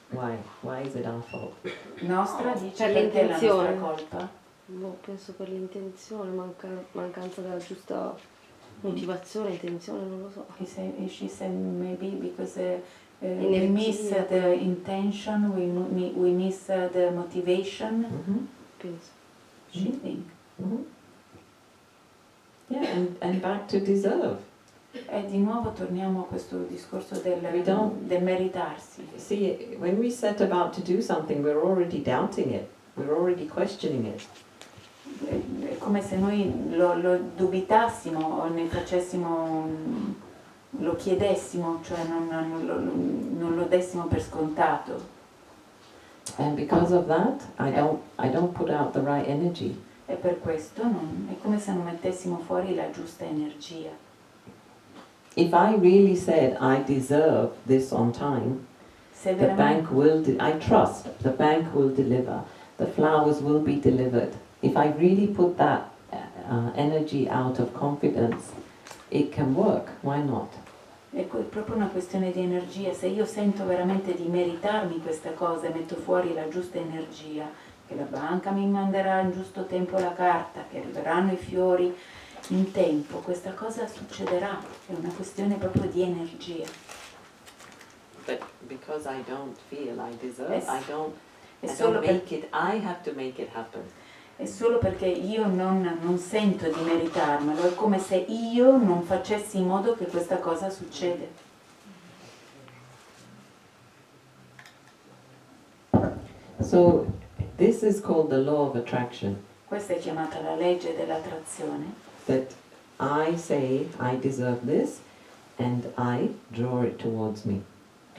[SPEAKER 1] Why is it our fault?
[SPEAKER 2] Nostra, dice
[SPEAKER 4] Per
[SPEAKER 2] perché è la nostra
[SPEAKER 4] l'intenzione.
[SPEAKER 2] colpa?
[SPEAKER 4] Boh, penso per l'intenzione, mancanza della giusta motivazione, intenzione, non lo so.
[SPEAKER 2] She said maybe because we
[SPEAKER 4] Energia.
[SPEAKER 2] miss the intention, we miss the motivation.
[SPEAKER 1] Mm-hmm.
[SPEAKER 4] Penso.
[SPEAKER 2] She think.
[SPEAKER 1] Mm-hmm. Yeah, and back to deserve.
[SPEAKER 2] E di nuovo torniamo a questo discorso del meritarsi.
[SPEAKER 1] See, when we set about to do something, we're already doubting it. We're already questioning it.
[SPEAKER 2] È come se noi lo dubitassimo o ne facessimo, lo chiedessimo, cioè non lo dessimo per scontato.
[SPEAKER 1] And because of that, I don't put out the right energy.
[SPEAKER 2] E per questo è come se non mettessimo fuori la giusta energia.
[SPEAKER 1] If I really said I deserve this on time,
[SPEAKER 2] Se
[SPEAKER 1] the
[SPEAKER 2] veramente,
[SPEAKER 1] bank will, I trust the bank will deliver, the flowers will be delivered. If I really put that energy out of confidence, it can work, why not?
[SPEAKER 2] ecco, è proprio una questione di energia. Se io sento veramente di meritarmi questa cosa e metto fuori la giusta energia, che la banca mi manderà in giusto tempo la carta, che arriveranno i fiori in tempo, questa cosa succederà. È una questione proprio di energia.
[SPEAKER 1] But because I don't feel I deserve,
[SPEAKER 2] Yes.
[SPEAKER 1] I
[SPEAKER 2] È solo,
[SPEAKER 1] I have to make it happen.
[SPEAKER 2] è solo perché io non sento di meritarmelo, è come se io non facessi in modo che questa cosa succeda.
[SPEAKER 1] So this is called the law of attraction.
[SPEAKER 2] Questa è chiamata la legge dell'attrazione.
[SPEAKER 1] That I say I deserve this, and I draw it towards me.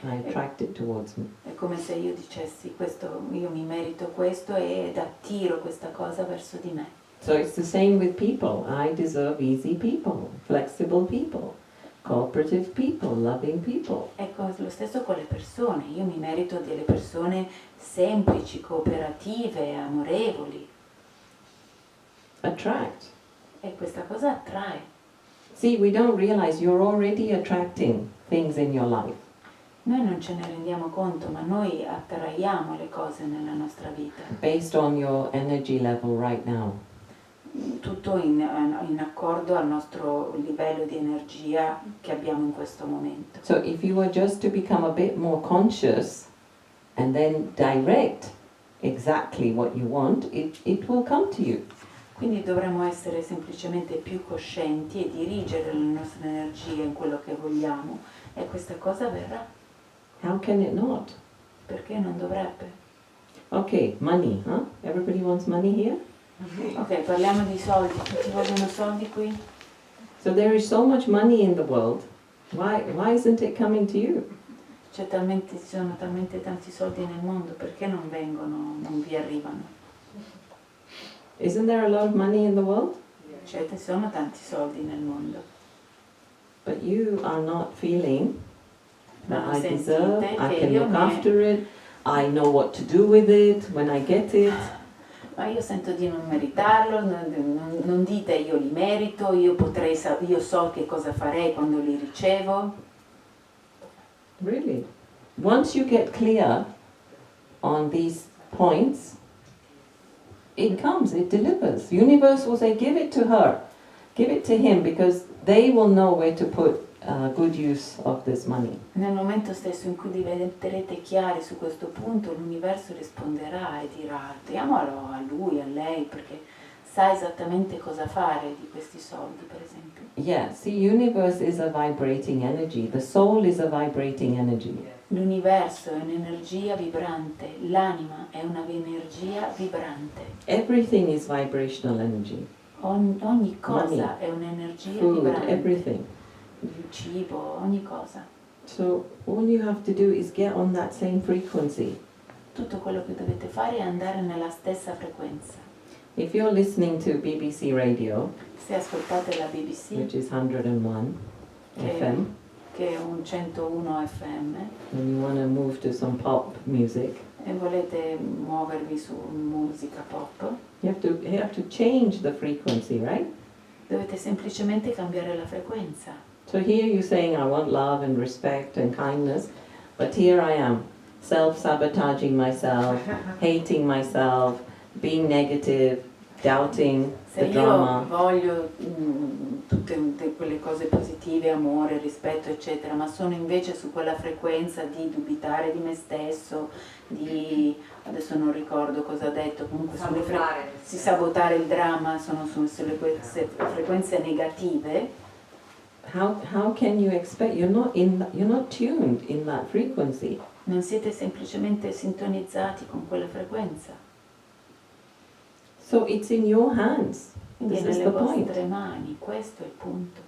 [SPEAKER 1] I attract it towards me.
[SPEAKER 2] È come se io dicessi questo, io mi merito questo ed attiro questa cosa verso di me.
[SPEAKER 1] So it's the same with people. I deserve easy people, flexible people, cooperative people, loving people.
[SPEAKER 2] Ecco, lo stesso con le persone. Io mi merito delle persone semplici, cooperative, amorevoli.
[SPEAKER 1] Attract.
[SPEAKER 2] E questa cosa attrae.
[SPEAKER 1] See, we don't realize you're already attracting things in your life.
[SPEAKER 2] Noi non ce ne rendiamo conto, ma noi attraiamo le cose nella nostra vita.
[SPEAKER 1] Based on your energy level right now.
[SPEAKER 2] Tutto in accordo al nostro livello di energia che abbiamo in questo momento.
[SPEAKER 1] So if you were just to become a bit more conscious and then direct exactly what you want, it will come to you.
[SPEAKER 2] Quindi dovremmo essere semplicemente più coscienti e dirigere le nostre energie in quello che vogliamo e questa cosa avverrà.
[SPEAKER 1] How can it not?
[SPEAKER 2] Perché non dovrebbe?
[SPEAKER 1] Okay, money, huh? Everybody wants money here?
[SPEAKER 2] Ok, parliamo di soldi. Tutti vogliono soldi qui?
[SPEAKER 1] So there is so much money in the world. Why isn't it coming to you?
[SPEAKER 2] Ci sono talmente tanti soldi nel mondo, perché non vengono, non vi arrivano?
[SPEAKER 1] Isn't there a lot of money in the world?
[SPEAKER 2] Ci sono tanti soldi nel mondo.
[SPEAKER 1] But you are not feeling that
[SPEAKER 2] Ma
[SPEAKER 1] I deserve,
[SPEAKER 2] sentite
[SPEAKER 1] I
[SPEAKER 2] che
[SPEAKER 1] can
[SPEAKER 2] io
[SPEAKER 1] look after it, I know what to do with it when I get it.
[SPEAKER 2] Ma io sento di non meritarlo, non dite io li merito, io so che cosa farei quando li ricevo.
[SPEAKER 1] Really? Once you get clear on these points, it comes, it delivers. The universe will say, give it to her, give it to him, because they will know where to put good use of this money.
[SPEAKER 2] Nel momento stesso in cui diventerete chiari su questo punto, l'universo risponderà e dirà diamolo a lui, a lei, perché sa esattamente cosa fare di questi soldi, per esempio.
[SPEAKER 1] Yeah, see, universe is a vibrating energy. The soul is a vibrating energy.
[SPEAKER 2] L'universo è un'energia vibrante, l'anima è una energia vibrante.
[SPEAKER 1] Everything is vibrational energy.
[SPEAKER 2] Ogni cosa
[SPEAKER 1] Money,
[SPEAKER 2] è un'energia
[SPEAKER 1] Food,
[SPEAKER 2] vibrante.
[SPEAKER 1] everything.
[SPEAKER 2] Il cibo, ogni cosa.
[SPEAKER 1] So all you have to do is get on that same frequency.
[SPEAKER 2] Tutto quello che dovete fare è andare nella stessa frequenza.
[SPEAKER 1] If you're listening to BBC radio,
[SPEAKER 2] Se ascoltate la BBC,
[SPEAKER 1] which is 101 FM,
[SPEAKER 2] che è un 101 FM,
[SPEAKER 1] and you want to move to some pop music,
[SPEAKER 2] e volete muovervi su musica pop,
[SPEAKER 1] you have to change the frequency, right?
[SPEAKER 2] dovete semplicemente cambiare la frequenza.
[SPEAKER 1] So here you're saying, I want love and respect and kindness, but here I am, self-sabotaging myself, hating myself, being negative, doubting
[SPEAKER 2] Se
[SPEAKER 1] the
[SPEAKER 2] io
[SPEAKER 1] drama.
[SPEAKER 2] voglio tutte quelle cose positive, amore, rispetto, eccetera, ma sono invece su quella frequenza di dubitare di me stesso, adesso non ricordo cosa ha detto, comunque sabotare il dramma, sono sulle queste frequenze negative.
[SPEAKER 1] How can you expect? You're not tuned in that frequency.
[SPEAKER 2] Non siete semplicemente sintonizzati con quella frequenza.
[SPEAKER 1] So it's in your hands.
[SPEAKER 2] Quindi
[SPEAKER 1] This
[SPEAKER 2] è
[SPEAKER 1] is
[SPEAKER 2] nelle
[SPEAKER 1] the point.
[SPEAKER 2] vostre mani, questo è il punto.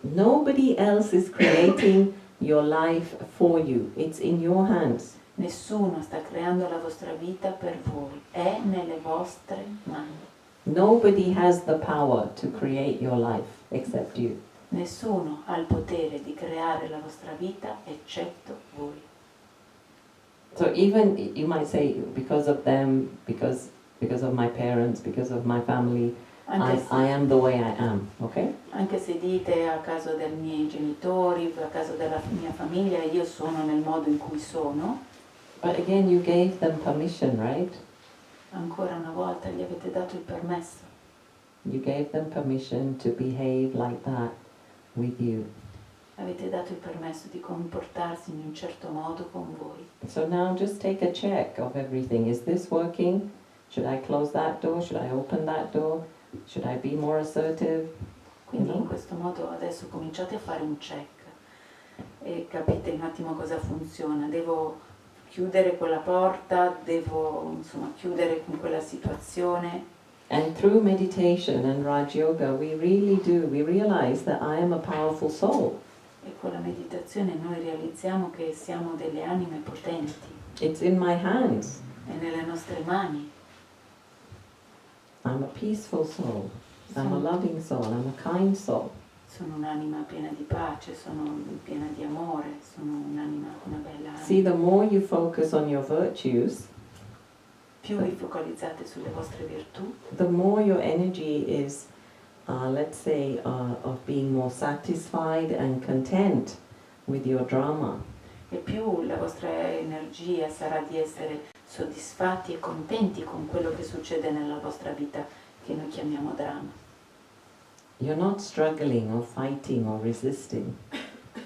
[SPEAKER 1] Nobody else is creating your life for you. It's in your hands.
[SPEAKER 2] Nessuno sta creando la vostra vita per voi, è nelle vostre mani.
[SPEAKER 1] Nobody has the power to create your life except you.
[SPEAKER 2] Nessuno ha il potere di creare la vostra vita eccetto voi.
[SPEAKER 1] So even you might say, because of them, because of my parents, because of my family, I am the way I am, okay?
[SPEAKER 2] Anche se dite a caso dei miei genitori, a caso della mia famiglia, io sono nel modo in cui sono.
[SPEAKER 1] But again, you gave them permission, right?
[SPEAKER 2] Ancora una volta gli avete dato il permesso.
[SPEAKER 1] You gave them permission to behave like that with you.
[SPEAKER 2] Avete dato il permesso di comportarsi in un certo modo con voi.
[SPEAKER 1] So now just take a check of everything. Is this working? Should I close that door? Should I open that door? Should I be more assertive?
[SPEAKER 2] Quindi in questo modo adesso cominciate a fare un check e capite un attimo cosa funziona. Devo chiudere quella porta, devo insomma chiudere con quella situazione.
[SPEAKER 1] And through meditation and Raj Yoga, we really do. We realize that I am a powerful soul.
[SPEAKER 2] E con la meditazione noi realizziamo che siamo delle anime potenti,
[SPEAKER 1] It's in my hands.
[SPEAKER 2] è nelle nostre mani.
[SPEAKER 1] I'm a peaceful soul. I'm a
[SPEAKER 2] Sono,
[SPEAKER 1] loving soul. I'm a kind soul.
[SPEAKER 2] sono un'anima piena di pace, sono piena di amore, sono un'anima, una bella
[SPEAKER 1] See,
[SPEAKER 2] anima.
[SPEAKER 1] the more you focus on your virtues,
[SPEAKER 2] Più vi focalizzate sulle vostre virtù,
[SPEAKER 1] the more your energy is, let's say, of being more satisfied and content with your drama.
[SPEAKER 2] e più la vostra energia sarà di essere soddisfatti e contenti con quello che succede nella vostra vita, che noi chiamiamo dramma.
[SPEAKER 1] You're not struggling or fighting or resisting.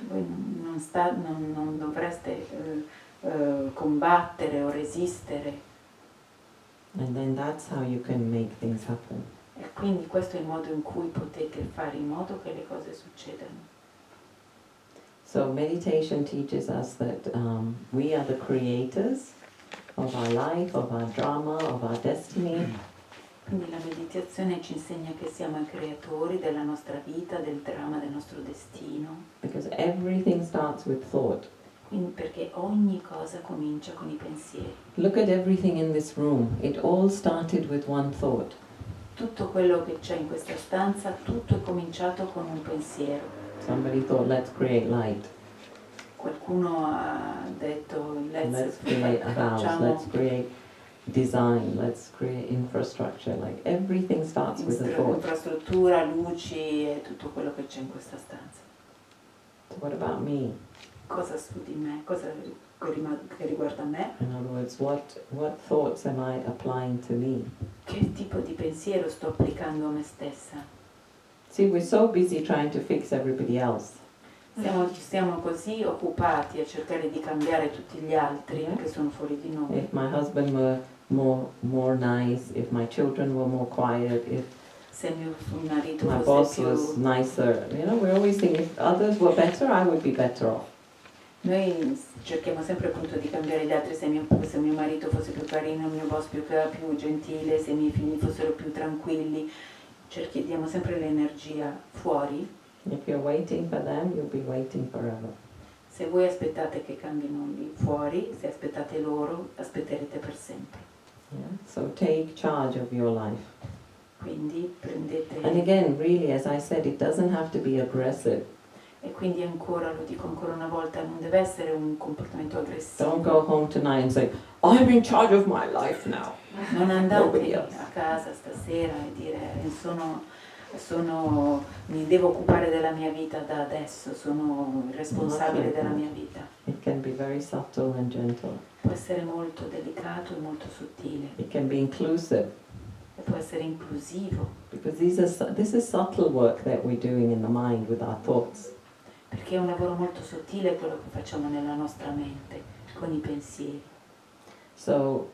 [SPEAKER 2] Voi non dovreste combattere o resistere,
[SPEAKER 1] And then that's how you can make things happen.
[SPEAKER 2] e quindi questo è il modo in cui potete fare in modo che le cose succedano.
[SPEAKER 1] So meditation teaches us that we are the creators of our life, of our drama, of our destiny.
[SPEAKER 2] Quindi la meditazione ci insegna che siamo i creatori della nostra vita, del dramma, del nostro destino,
[SPEAKER 1] Because everything starts with thought.
[SPEAKER 2] quindi perché ogni cosa comincia con i pensieri.
[SPEAKER 1] Look at everything in this room. It all started with one thought.
[SPEAKER 2] Tutto quello che c'è in questa stanza, tutto è cominciato con un pensiero.
[SPEAKER 1] Somebody thought, let's create light.
[SPEAKER 2] Qualcuno ha detto
[SPEAKER 1] Let's create a house.
[SPEAKER 2] facciamo
[SPEAKER 1] Let's create design. Let's create infrastructure. Like everything starts with a thought.
[SPEAKER 2] infrastruttura, luci e tutto quello che c'è in questa stanza.
[SPEAKER 1] So what about me?
[SPEAKER 2] Cosa su di me, cosa che riguarda me,
[SPEAKER 1] In other words, what thoughts am I applying to me?
[SPEAKER 2] che tipo di pensiero sto applicando a me stessa.
[SPEAKER 1] See, we're so busy trying to fix everybody else.
[SPEAKER 2] Siamo così occupati a cercare di cambiare tutti gli altri
[SPEAKER 1] Yeah.
[SPEAKER 2] che sono fuori di noi.
[SPEAKER 1] If my husband were more nice, if my children were more quiet, if
[SPEAKER 2] Se mio marito
[SPEAKER 1] my boss
[SPEAKER 2] fosse
[SPEAKER 1] was
[SPEAKER 2] più...
[SPEAKER 1] nicer, we always think if others were better, I would be better off.
[SPEAKER 2] Noi cerchiamo sempre appunto di cambiare gli altri, se mio marito fosse più carino, il mio boss più gentile, se i miei figli fossero più tranquilli. Diamo sempre l'energia fuori.
[SPEAKER 1] If you're waiting for them, you'll be waiting forever.
[SPEAKER 2] Se voi aspettate che cambino lì fuori, se aspettate loro, aspetterete per sempre.
[SPEAKER 1] Yeah? So take charge of your life.
[SPEAKER 2] Quindi prendete...
[SPEAKER 1] And again, really, as I said, it doesn't have to be aggressive.
[SPEAKER 2] E quindi ancora, lo dico ancora una volta, non deve essere un comportamento aggressivo.
[SPEAKER 1] Don't go home tonight and say, I'm in charge of my life now.
[SPEAKER 2] Non andate
[SPEAKER 1] Nobody else.
[SPEAKER 2] a casa stasera e dire mi devo occupare della mia vita da adesso, sono il responsabile della mia vita.
[SPEAKER 1] It can be very subtle and gentle.
[SPEAKER 2] Può essere molto delicato e molto sottile,
[SPEAKER 1] It can be inclusive.
[SPEAKER 2] e può essere inclusivo,
[SPEAKER 1] Because this is subtle work that we're doing in the mind with our thoughts.
[SPEAKER 2] perché è un lavoro molto sottile quello che facciamo nella nostra mente, con i pensieri.
[SPEAKER 1] So,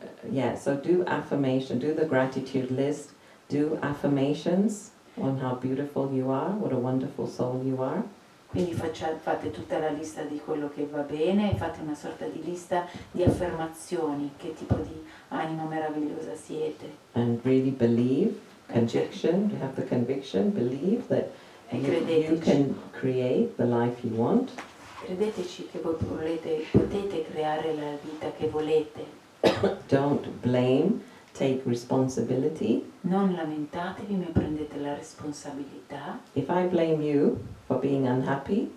[SPEAKER 1] so do affirmation, do the gratitude list, do affirmations on how beautiful you are, what a wonderful soul you are.
[SPEAKER 2] Quindi fate tutta la lista di quello che va bene, e fate una sorta di lista di affermazioni, che tipo di anima meravigliosa siete.
[SPEAKER 1] And really believe, conviction, you have the conviction, believe that
[SPEAKER 2] E
[SPEAKER 1] you can create the life you want.
[SPEAKER 2] credeteci che voi potete creare la vita che volete.
[SPEAKER 1] Don't blame, take responsibility.
[SPEAKER 2] Non lamentatevi, ma prendete la responsabilità.
[SPEAKER 1] If I blame you for being unhappy,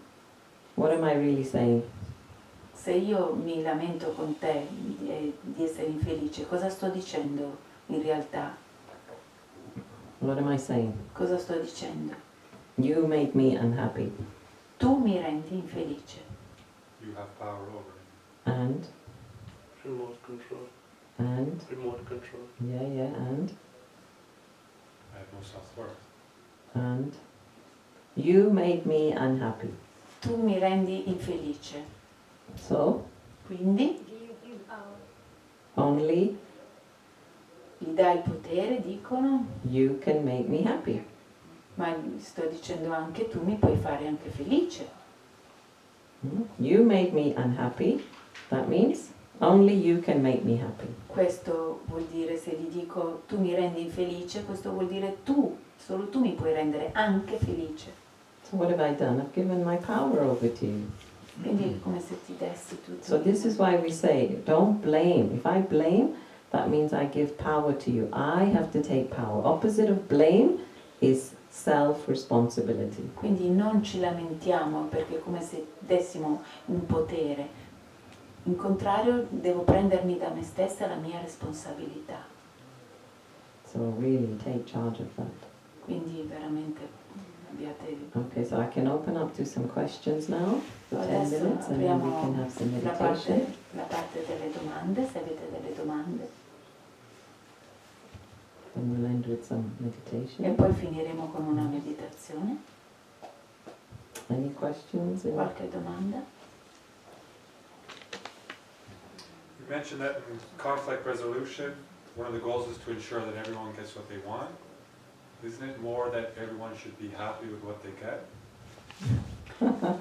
[SPEAKER 1] what am I really saying?
[SPEAKER 2] Se io mi lamento con te di essere infelice, cosa sto dicendo in realtà?
[SPEAKER 1] What am I saying?
[SPEAKER 2] Cosa sto dicendo?
[SPEAKER 1] You make me unhappy.
[SPEAKER 2] Tu mi rendi infelice.
[SPEAKER 5] You have power over it.
[SPEAKER 1] And,
[SPEAKER 3] Remote control.
[SPEAKER 1] and,
[SPEAKER 3] Remote control.
[SPEAKER 1] and,
[SPEAKER 5] I have no self-worth.
[SPEAKER 1] and. You made me unhappy.
[SPEAKER 2] Tu mi rendi infelice.
[SPEAKER 1] So,
[SPEAKER 2] Quindi
[SPEAKER 1] only
[SPEAKER 2] gli dai il potere, dicono,
[SPEAKER 1] you can make me happy.
[SPEAKER 2] ma sto dicendo anche tu mi puoi fare anche felice.
[SPEAKER 1] You made me unhappy. That means only you can make me happy.
[SPEAKER 2] Questo vuol dire, se gli dico tu mi rendi infelice, questo vuol dire tu, solo tu mi puoi rendere anche felice.
[SPEAKER 1] So what have I done? I've given my power over to you.
[SPEAKER 2] Quindi è come se ti dessi tutto.
[SPEAKER 1] So this is why we say, don't blame. If I blame, that means I give power to you. I have to take power. Opposite of blame is self-responsibility.
[SPEAKER 2] Quindi non ci lamentiamo perché è come se dessimo un potere. In contrario, devo prendermi da me stessa la mia responsabilità.
[SPEAKER 1] So really take charge of that.
[SPEAKER 2] Quindi veramente abbiate...
[SPEAKER 1] Okay, so I can open up to some questions now for 10
[SPEAKER 2] Adesso
[SPEAKER 1] minutes and then we
[SPEAKER 2] apriamo
[SPEAKER 1] can have some
[SPEAKER 2] la
[SPEAKER 1] meditation.
[SPEAKER 2] parte delle domande, se avete delle domande.
[SPEAKER 1] And we'll end with some
[SPEAKER 2] E
[SPEAKER 1] meditation.
[SPEAKER 2] poi finiremo con una meditazione.
[SPEAKER 1] Any questions?
[SPEAKER 2] Qualche domanda?
[SPEAKER 5] You mentioned that in conflict resolution, one of the goals is to ensure that everyone gets what they want. Isn't it more that everyone should be happy with what they get?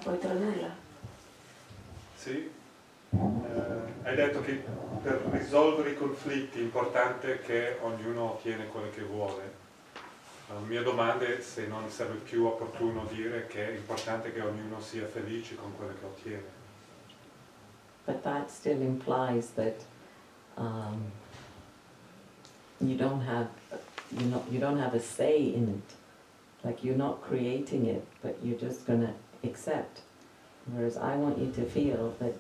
[SPEAKER 2] Puoi tradurla?
[SPEAKER 5] Sì. Hai detto che per risolvere i conflitti è importante che ognuno ottiene quello che vuole. La mia domanda è se non sarebbe più opportuno dire che è importante che ognuno sia felice con quello che ottiene.
[SPEAKER 1] But that still implies that you don't have a say in it. Like you're not creating it, but you're just gonna accept. Whereas I want you to feel that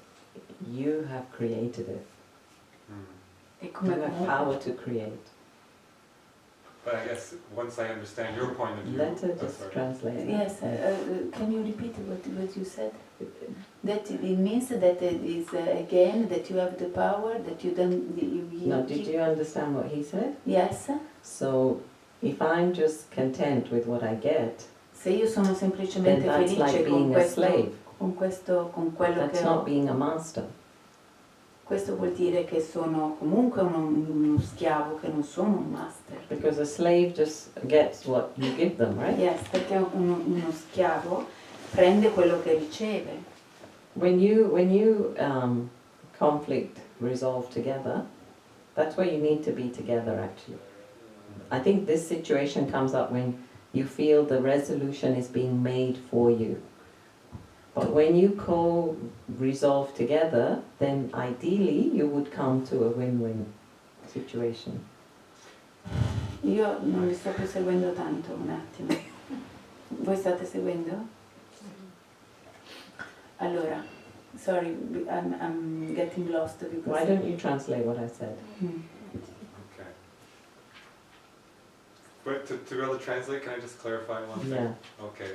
[SPEAKER 1] you have created it.
[SPEAKER 2] E
[SPEAKER 1] You
[SPEAKER 2] come
[SPEAKER 1] have power to create.
[SPEAKER 5] But I guess once I understand your point of view...
[SPEAKER 1] Let her
[SPEAKER 5] Oh,
[SPEAKER 1] just
[SPEAKER 5] sorry.
[SPEAKER 1] translate.
[SPEAKER 2] Yes, can you repeat what you said? That it means that it is again that you have the power, that you don't...
[SPEAKER 1] No, did you understand what he said?
[SPEAKER 2] Yes.
[SPEAKER 1] So, if I'm just content with what I get,
[SPEAKER 2] Se io sono
[SPEAKER 1] then
[SPEAKER 2] semplicemente
[SPEAKER 1] that's like
[SPEAKER 2] felice
[SPEAKER 1] being a slave.
[SPEAKER 2] con quello
[SPEAKER 1] That's
[SPEAKER 2] che
[SPEAKER 1] not
[SPEAKER 2] ho,
[SPEAKER 1] being a master.
[SPEAKER 2] questo vuol dire che sono comunque uno schiavo, che non sono un master.
[SPEAKER 1] Because a slave just gets what you give them, right?
[SPEAKER 2] Yes, perché uno schiavo prende quello che riceve.
[SPEAKER 1] When you conflict resolve together, that's where you need to be together actually. I think this situation comes up when you feel the resolution is being made for you. But when you co-resolve together, then ideally you would come to a win-win situation.
[SPEAKER 2] Io non vi sto più seguendo tanto, un attimo. Voi state seguendo? Allora, sorry, I'm getting lost because...
[SPEAKER 1] Why don't you translate what I said?
[SPEAKER 5] Okay. But to be able to translate, can I just clarify one thing?
[SPEAKER 1] Yeah,
[SPEAKER 5] Okay.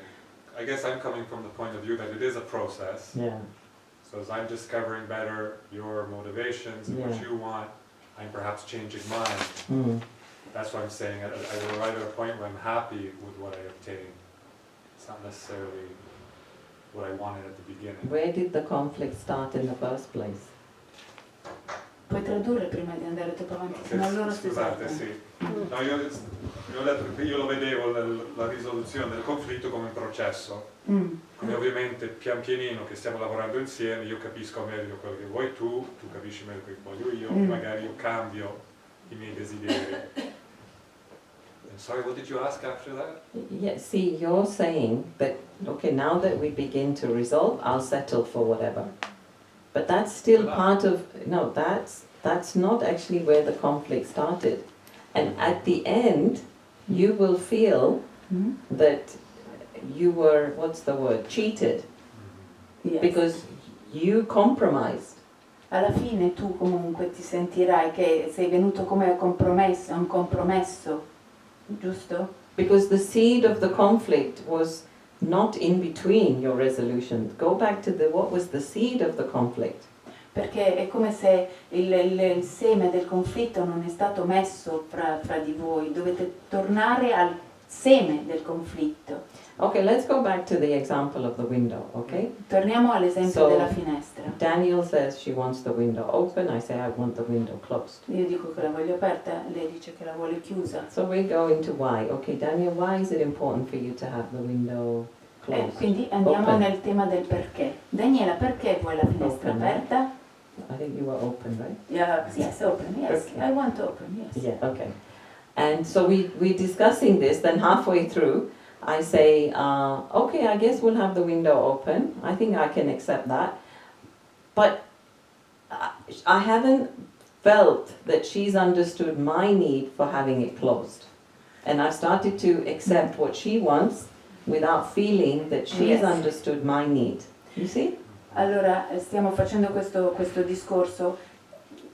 [SPEAKER 5] I guess I'm coming from the point of view that it is a process.
[SPEAKER 1] yeah.
[SPEAKER 5] So as I'm discovering better your motivations and what
[SPEAKER 1] Yeah.
[SPEAKER 5] you want, I'm perhaps changing mine.
[SPEAKER 1] Mm.
[SPEAKER 5] That's what I'm saying. I will arrive at a point where I'm happy with what I obtain. It's not necessarily what I wanted at the beginning.
[SPEAKER 1] Where did the conflict start in the first place?
[SPEAKER 2] Puoi tradurre prima di andare troppo avanti, sennò loro si
[SPEAKER 5] Scusate,
[SPEAKER 2] saltano.
[SPEAKER 5] sì. No, io ho detto che io lo vedevo la risoluzione del conflitto come un processo. Come ovviamente pian pianino che stiamo lavorando insieme io capisco meglio quello che vuoi tu capisci meglio quello che voglio io, magari io cambio i miei desideri. And sorry, what did you ask after that?
[SPEAKER 1] Yeah, see, you're saying that, okay, now that we begin to resolve, I'll settle for whatever. But that's still part of, no, that's not actually where the conflict started. And at the end, you will feel that you were, what's the word, cheated.
[SPEAKER 2] Yes.
[SPEAKER 1] Because you compromised.
[SPEAKER 2] Alla fine tu comunque ti sentirai che sei venuto come un compromesso, giusto?
[SPEAKER 1] Because the seed of the conflict was not in between your resolutions. Go back to what was the seed of the conflict.
[SPEAKER 2] Perché è come se il seme del conflitto non è stato messo fra di voi, dovete tornare al seme del conflitto.
[SPEAKER 1] Okay, let's go back to the example of the window, okay?
[SPEAKER 2] Torniamo all'esempio
[SPEAKER 1] So,
[SPEAKER 2] della finestra.
[SPEAKER 1] Daniel says she wants the window open, I say I want the window closed.
[SPEAKER 2] Io dico che la voglio aperta, lei dice che la vuole chiusa.
[SPEAKER 1] So we go into why. Okay, Daniel, why is it important for you to have the window closed?
[SPEAKER 2] Quindi andiamo
[SPEAKER 1] Open.
[SPEAKER 2] nel tema del perché. Daniela, perché vuoi la finestra
[SPEAKER 1] Open.
[SPEAKER 2] aperta?
[SPEAKER 1] I think you were open, right?
[SPEAKER 2] Yes, open, yes.
[SPEAKER 1] Okay.
[SPEAKER 2] I want open, yes.
[SPEAKER 1] Yeah, okay. And so we're discussing this, then halfway through, I say, okay, I guess we'll have the window open. I think I can accept that. But I haven't felt that she's understood my need for having it closed. And I've started to accept what she wants without feeling that she's
[SPEAKER 2] Yes.
[SPEAKER 1] understood my need. You see?
[SPEAKER 2] Allora, stiamo facendo questo discorso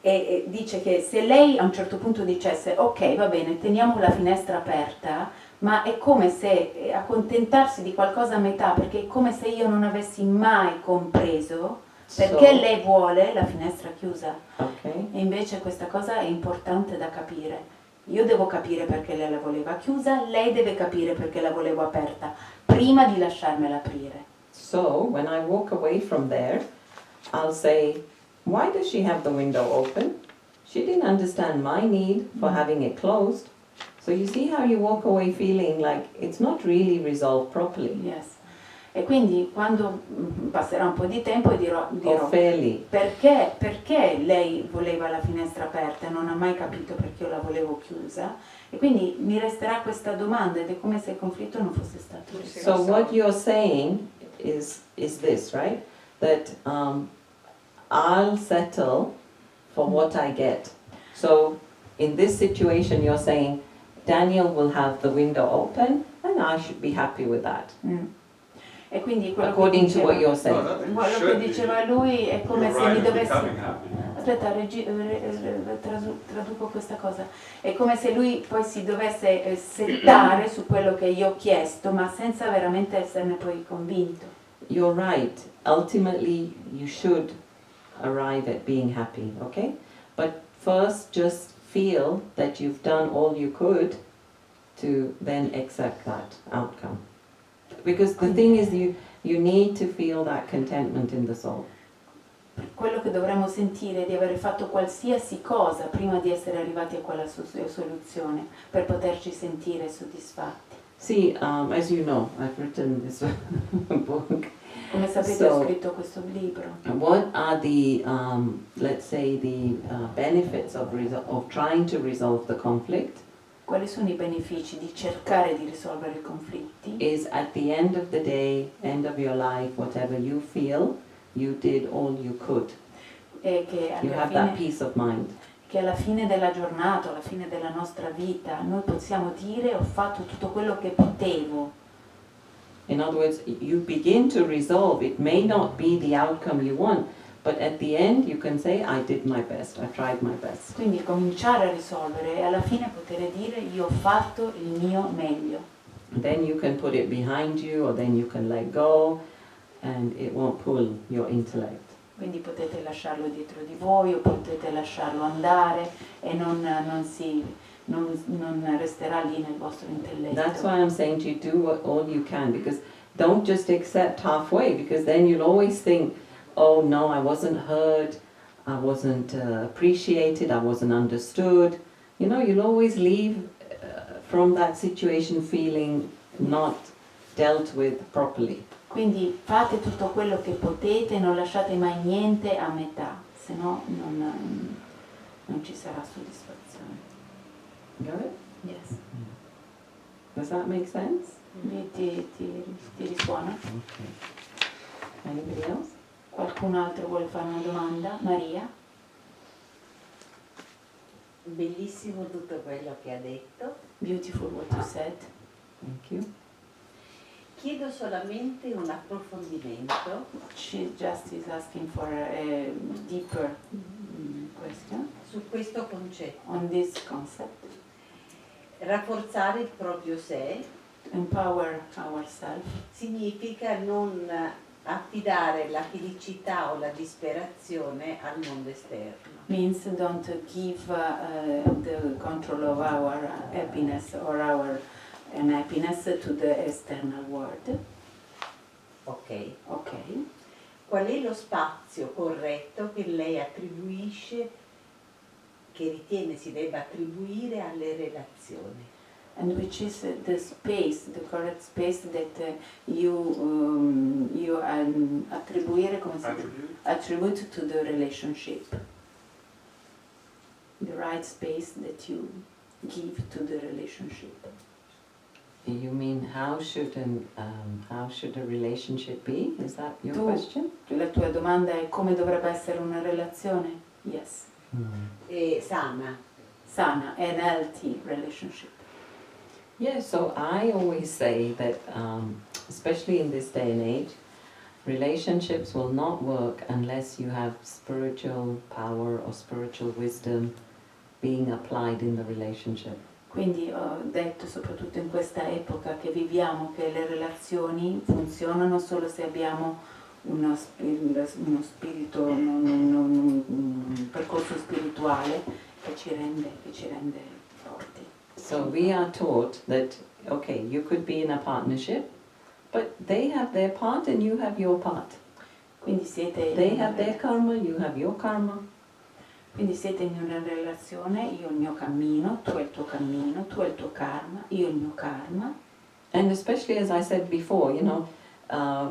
[SPEAKER 2] e dice che se lei a un certo punto dicesse ok, va bene, teniamo la finestra aperta, ma è come se accontentarsi di qualcosa a metà, perché è come se io non avessi mai compreso perché lei vuole la finestra chiusa.
[SPEAKER 1] Okay.
[SPEAKER 2] E invece questa cosa è importante da capire. Io devo capire perché lei la voleva chiusa, lei deve capire perché la volevo aperta, prima di lasciarmela aprire.
[SPEAKER 1] So when I walk away from there, I'll say, why does she have the window open? She didn't understand my need for having it closed. So you see how you walk away feeling like it's not really resolved properly.
[SPEAKER 2] Yes. E quindi quando passerà un po' di tempo dirò
[SPEAKER 1] Or fairly.
[SPEAKER 2] perché lei voleva la finestra aperta e non ha mai capito perché io la volevo chiusa, e quindi mi resterà questa domanda ed è come se il conflitto non fosse stato risolto.
[SPEAKER 1] So what you're saying is this, right? That I'll settle for what I get. So in this situation you're saying Daniel will have the window open and I should be happy with that.
[SPEAKER 2] E quindi quello
[SPEAKER 1] According
[SPEAKER 2] che
[SPEAKER 1] to what you're
[SPEAKER 2] diceva,
[SPEAKER 1] saying.
[SPEAKER 2] quello che diceva lui è come se mi dovessi...
[SPEAKER 5] Happy.
[SPEAKER 2] Aspetta, traduco questa cosa. È come se lui poi si dovesse settare su quello che io ho chiesto, ma senza veramente esserne poi convinto.
[SPEAKER 1] You're right. Ultimately you should arrive at being happy, okay? But first just feel that you've done all you could to then accept that outcome. Because the thing is you need to feel that contentment in the soul.
[SPEAKER 2] Quello che dovremmo sentire è di aver fatto qualsiasi cosa prima di essere arrivati a quella soluzione, per poterci sentire soddisfatti.
[SPEAKER 1] See, as you know, I've written this book.
[SPEAKER 2] Come sapete ho scritto questo libro.
[SPEAKER 1] What are the, let's say, the benefits of trying to resolve the conflict?
[SPEAKER 2] Quali sono i benefici di cercare di risolvere i conflitti?
[SPEAKER 1] Is at the end of the day, end of your life, whatever you feel, you did all you could.
[SPEAKER 2] E che
[SPEAKER 1] You have that peace of mind.
[SPEAKER 2] che alla fine della giornata, alla fine della nostra vita, noi possiamo dire ho fatto tutto quello che potevo.
[SPEAKER 1] In other words, you begin to resolve. It may not be the outcome you want, but at the end you can say, I did my best, I tried my best.
[SPEAKER 2] Quindi cominciare a risolvere e alla fine poter dire io ho fatto il mio meglio.
[SPEAKER 1] Then you can put it behind you, or then you can let go, and it won't pull your intellect.
[SPEAKER 2] Quindi potete lasciarlo dietro di voi o potete lasciarlo andare e non resterà lì nel vostro intelletto.
[SPEAKER 1] That's why I'm saying to you, do all you can, because don't just accept halfway, because then you'll always think, oh no, I wasn't heard, I wasn't appreciated, I wasn't understood. You know, you'll always leave from that situation feeling not dealt with properly.
[SPEAKER 2] Quindi fate tutto quello che potete, non lasciate mai niente a metà, se no non ci sarà soddisfazione.
[SPEAKER 1] Got it?
[SPEAKER 2] Yes.
[SPEAKER 1] Does that make sense?
[SPEAKER 2] Ti risuona?
[SPEAKER 1] Okay. Anybody else?
[SPEAKER 2] Qualcun altro vuole fare una domanda? Maria?
[SPEAKER 6] Bellissimo tutto quello che ha detto.
[SPEAKER 2] Beautiful what you said.
[SPEAKER 1] Thank you.
[SPEAKER 6] Chiedo solamente un approfondimento
[SPEAKER 2] She just is asking for a deeper question
[SPEAKER 6] su questo concetto.
[SPEAKER 2] on this concept.
[SPEAKER 6] Rafforzare il proprio sé
[SPEAKER 2] Empower ourselves
[SPEAKER 6] significa non affidare la felicità o la disperazione al mondo esterno.
[SPEAKER 2] means don't give the control of our happiness or our unhappiness to the external world.
[SPEAKER 6] Ok.
[SPEAKER 2] Ok.
[SPEAKER 6] Qual è lo spazio corretto che lei attribuisce, che ritiene si debba attribuire alle relazioni?
[SPEAKER 2] And which is the space, the correct space that you attribuire, come si dice? Attribute to the relationship. The right space that you give to the relationship.
[SPEAKER 1] You mean how should a relationship be? Is that your
[SPEAKER 2] Tu-
[SPEAKER 1] question?
[SPEAKER 2] La tua domanda è come dovrebbe essere una relazione? Yes.
[SPEAKER 6] Sana.
[SPEAKER 2] Sana, an healthy relationship.
[SPEAKER 1] Yeah, so I always say that, especially in this day and age, relationships will not work unless you have spiritual power or spiritual wisdom being applied in the relationship.
[SPEAKER 2] Quindi ho detto soprattutto in questa epoca che viviamo che le relazioni funzionano solo se abbiamo uno spirito, un percorso spirituale che ci rende forti.
[SPEAKER 1] So we are taught that, okay, you could be in a partnership, but they have their part and you have your part.
[SPEAKER 2] Quindi siete
[SPEAKER 1] They have their karma, you have your karma.
[SPEAKER 2] Quindi siete in una relazione, io il mio cammino, tu hai il tuo cammino, tu hai il tuo karma, io il mio karma.
[SPEAKER 1] And especially as I said before,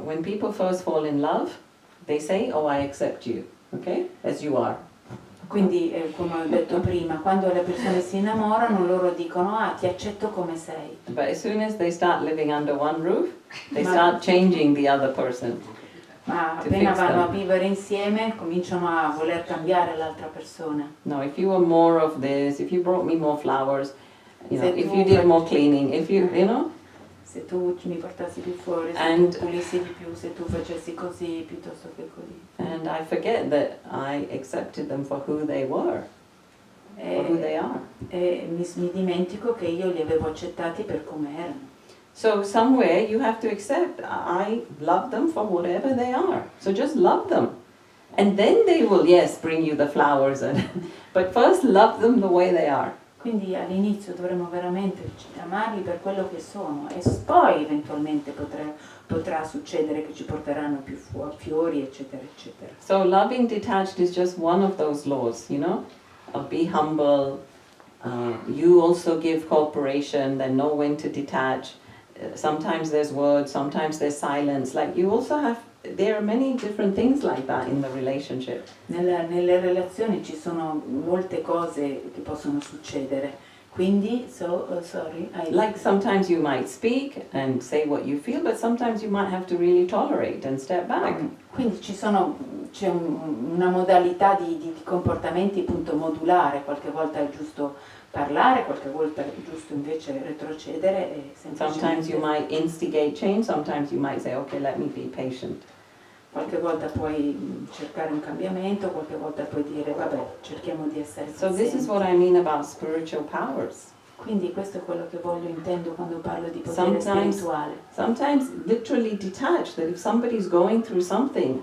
[SPEAKER 1] when people first fall in love, they say, oh, I accept you, okay, as you are.
[SPEAKER 2] Quindi, come ho detto prima, quando le persone si innamorano, loro dicono, ah, ti accetto come sei.
[SPEAKER 1] But as soon as they start living under one roof, they start changing the other person.
[SPEAKER 2] Ma
[SPEAKER 1] To
[SPEAKER 2] appena
[SPEAKER 1] fix
[SPEAKER 2] vanno a
[SPEAKER 1] them.
[SPEAKER 2] vivere insieme, cominciano a voler cambiare l'altra persona.
[SPEAKER 1] No, if you were more of this, if you brought me more flowers,
[SPEAKER 2] Se
[SPEAKER 1] if
[SPEAKER 2] tu
[SPEAKER 1] you did
[SPEAKER 2] fac-
[SPEAKER 1] more cleaning, if you,
[SPEAKER 2] Se tu mi portassi più fuori, se
[SPEAKER 1] And-
[SPEAKER 2] tu pulissi di più, se tu facessi così piuttosto che così.
[SPEAKER 1] and I forget that I accepted them for who they were, or who they are.
[SPEAKER 2] E mi dimentico che io li avevo accettati per come erano.
[SPEAKER 1] So somewhere you have to accept, I love them for whatever they are. So just love them. And then they will, yes, bring you the flowers. But first love them the way they are.
[SPEAKER 2] Quindi all'inizio dovremmo veramente amarli per quello che sono e poi eventualmente potrà succedere che ci porteranno più fiori, eccetera, eccetera.
[SPEAKER 1] So loving detached is just one of those laws, be humble. You also give cooperation, then know when to detach. Sometimes there's words, sometimes there's silence. Like you also there are many different things like that in the relationship.
[SPEAKER 2] Nelle relazioni ci sono molte cose che possono succedere, quindi,
[SPEAKER 1] Like sometimes you might speak and say what you feel, but sometimes you might have to really tolerate and step back.
[SPEAKER 2] Quindi c'è una modalità di comportamenti appunto modulare, qualche volta è giusto parlare, qualche volta è giusto invece retrocedere e
[SPEAKER 1] Sometimes you
[SPEAKER 2] semplicemente
[SPEAKER 1] might instigate change, sometimes you might say, okay, let me be patient.
[SPEAKER 2] qualche volta puoi cercare un cambiamento, qualche volta puoi dire vabbè, cerchiamo di essere
[SPEAKER 1] So this is
[SPEAKER 2] pazienti.
[SPEAKER 1] what I mean about spiritual powers.
[SPEAKER 2] Quindi questo è quello che intendo quando parlo di potere
[SPEAKER 1] Sometimes-
[SPEAKER 2] spirituale.
[SPEAKER 1] Sometimes literally detached, that if somebody's going through something,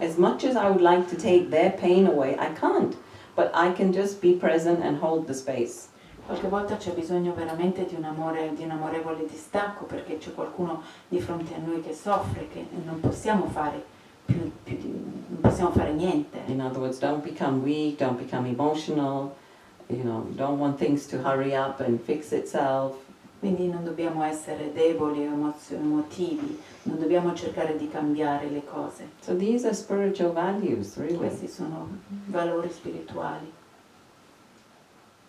[SPEAKER 1] as much as I would like to take their pain away, I can't. But I can just be present and hold the space.
[SPEAKER 2] Qualche volta c'è bisogno veramente di un amorevole distacco perché c'è qualcuno di fronte a noi che soffre, che non possiamo fare non possiamo fare niente.
[SPEAKER 1] In other words, don't become weak, don't become emotional, don't want things to hurry up and fix itself.
[SPEAKER 2] Quindi non dobbiamo essere deboli o emotivi, non dobbiamo cercare di cambiare le cose.
[SPEAKER 1] So these are spiritual values, really.
[SPEAKER 2] Questi sono valori spirituali.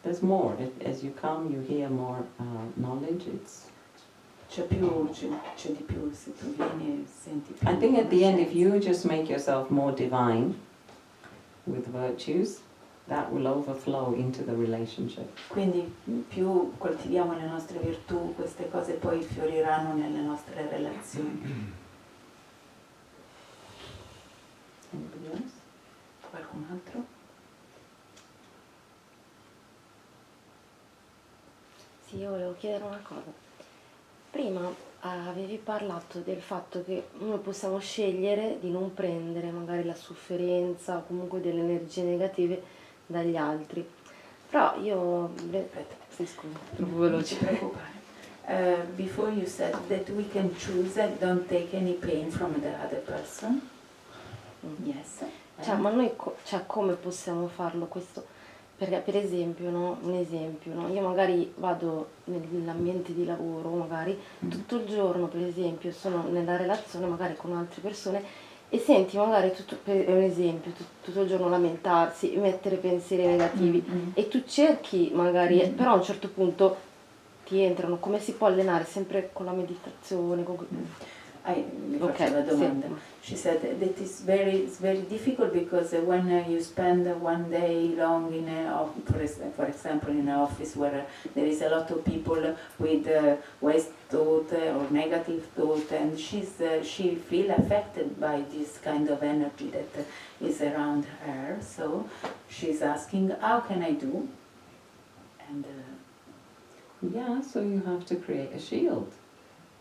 [SPEAKER 1] There's more. As you come, you hear more knowledge.
[SPEAKER 2] C'è di più, se tu vieni e senti più.
[SPEAKER 1] I think at the end, if
[SPEAKER 2] conoscenza.
[SPEAKER 1] you just make yourself more divine with virtues, that will overflow into the relationship.
[SPEAKER 2] Quindi più coltiviamo le nostre virtù, queste cose poi fioriranno nelle nostre relazioni.
[SPEAKER 1] Anybody else?
[SPEAKER 2] Qualcun altro?
[SPEAKER 4] Sì, io volevo chiedere una cosa. Prima avevi parlato del fatto che noi possiamo scegliere di non prendere magari la sofferenza o comunque delle energie negative dagli altri. Però io... Aspetta, scusa, troppo veloce.
[SPEAKER 2] Non ti preoccupare. Before you said that we can choose and don't take any pain from the other person. Yes.
[SPEAKER 4] Cioè, ma noi come possiamo farlo questo? Perché per esempio, no? Un esempio, no? Io magari vado nell'ambiente di lavoro, magari tutto il giorno, per esempio, sono nella relazione magari con altre persone e senti magari per un esempio, tutto il giorno lamentarsi, mettere pensieri negativi e tu cerchi magari, però a un certo punto ti ti entrano, come si può allenare? Sempre con la meditazione?
[SPEAKER 2] Mi
[SPEAKER 4] Ok,
[SPEAKER 2] faccio la domanda.
[SPEAKER 4] sì.
[SPEAKER 2] She said that it's very difficult because when you spend one day long in for example in an office where there is a lot of people with waste thought or negative thought, and she feel affected by this kind of energy that is around her. So she's asking, how can I do? And
[SPEAKER 1] Yeah, so you have to create a shield.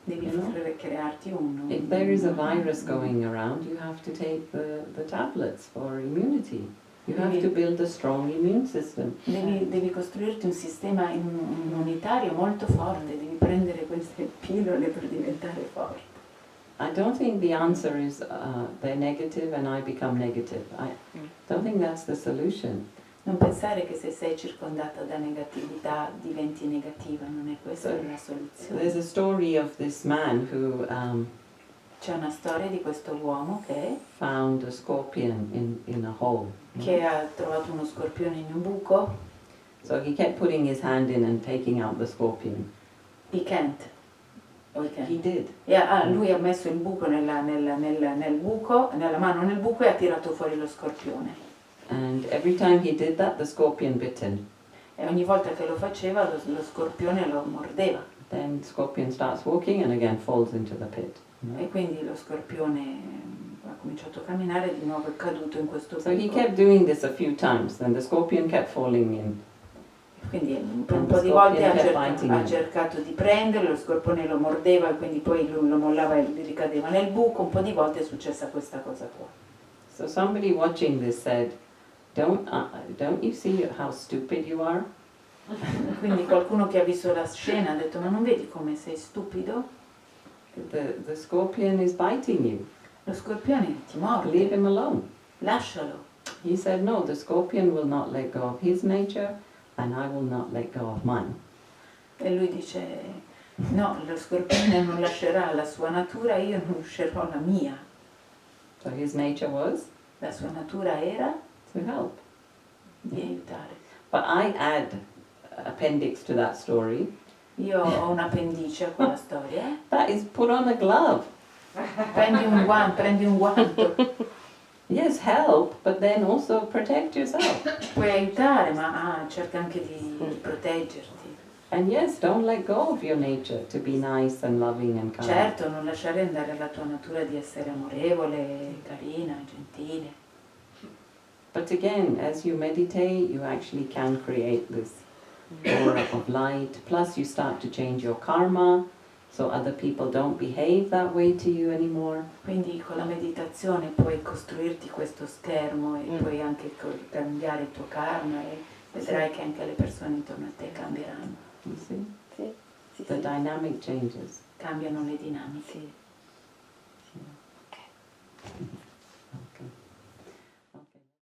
[SPEAKER 2] devi crearti
[SPEAKER 1] If there is a virus going around, you have to take the tablets for immunity. You have to build a strong immune system.
[SPEAKER 2] Devi costruirti un sistema immunitario molto forte, devi prendere queste pillole per diventare forte.
[SPEAKER 1] I don't think the answer is they're negative and I become negative. I don't think that's the solution.
[SPEAKER 2] Non pensare che se sei circondata da negatività diventi negativa, non è questa la soluzione.
[SPEAKER 1] There's a story of this man who
[SPEAKER 2] C'è una storia di questo uomo
[SPEAKER 1] found a scorpion in a hole.
[SPEAKER 2] che ha trovato uno scorpione in un buco.
[SPEAKER 1] So he kept putting his hand in and taking out the scorpion.
[SPEAKER 2] He can't. Or he can't.
[SPEAKER 1] He did.
[SPEAKER 2] Lui ha messo il buco nel buco, nella mano nel buco e ha tirato fuori lo scorpione.
[SPEAKER 1] And every time he did that, the scorpion bit him.
[SPEAKER 2] E ogni volta che lo faceva lo scorpione lo mordeva.
[SPEAKER 1] Then the scorpion starts walking and again falls into the pit.
[SPEAKER 2] E quindi lo scorpione ha cominciato a camminare e di nuovo è caduto in questo
[SPEAKER 1] So he
[SPEAKER 2] buco.
[SPEAKER 1] kept doing this a few times, then the scorpion kept falling in.
[SPEAKER 2] Quindi per un po' di volte ha cercato di prenderlo, lo scorpione lo mordeva e quindi poi lui lo mollava e ricadeva nel buco. Un po' di volte è successa questa cosa qua.
[SPEAKER 1] So somebody watching this said, don't you see how stupid you are?
[SPEAKER 2] Quindi qualcuno che ha visto la scena ha detto, ma non vedi come sei stupido?
[SPEAKER 1] The scorpion is biting you.
[SPEAKER 2] Lo scorpione ti
[SPEAKER 1] Leave
[SPEAKER 2] morde,
[SPEAKER 1] him alone.
[SPEAKER 2] lascialo.
[SPEAKER 1] He said, no, the scorpion will not let go of his nature and I will not let go of mine.
[SPEAKER 2] E lui dice, no, lo scorpione non lascerà la sua natura, io non lascerò la mia.
[SPEAKER 1] So his nature was
[SPEAKER 2] La sua natura era
[SPEAKER 1] to help.
[SPEAKER 2] di aiutare.
[SPEAKER 1] But I add appendix to that story.
[SPEAKER 2] Io ho un appendice a quella storia.
[SPEAKER 1] That is put on a glove.
[SPEAKER 2] Prendi un guanto.
[SPEAKER 1] Yes, help, but then also protect yourself.
[SPEAKER 2] Puoi aiutare, ma cerca anche di proteggerti.
[SPEAKER 1] And yes, don't let go of your nature to be nice and loving and kind.
[SPEAKER 2] Certo, non lasciare andare la tua natura di essere amorevole, carina, gentile.
[SPEAKER 1] But again, as you meditate, you actually can create this aura of light. Plus, you start to change your karma, so other people don't behave that way to you anymore.
[SPEAKER 2] Quindi con la meditazione puoi costruirti questo schermo e puoi anche cambiare il tuo karma e vedrai che anche le persone intorno a te cambieranno.
[SPEAKER 1] You see?
[SPEAKER 4] Sì, sì,
[SPEAKER 1] The
[SPEAKER 4] sì.
[SPEAKER 1] dynamic changes.
[SPEAKER 2] Cambiano le dinamiche.
[SPEAKER 4] Sì.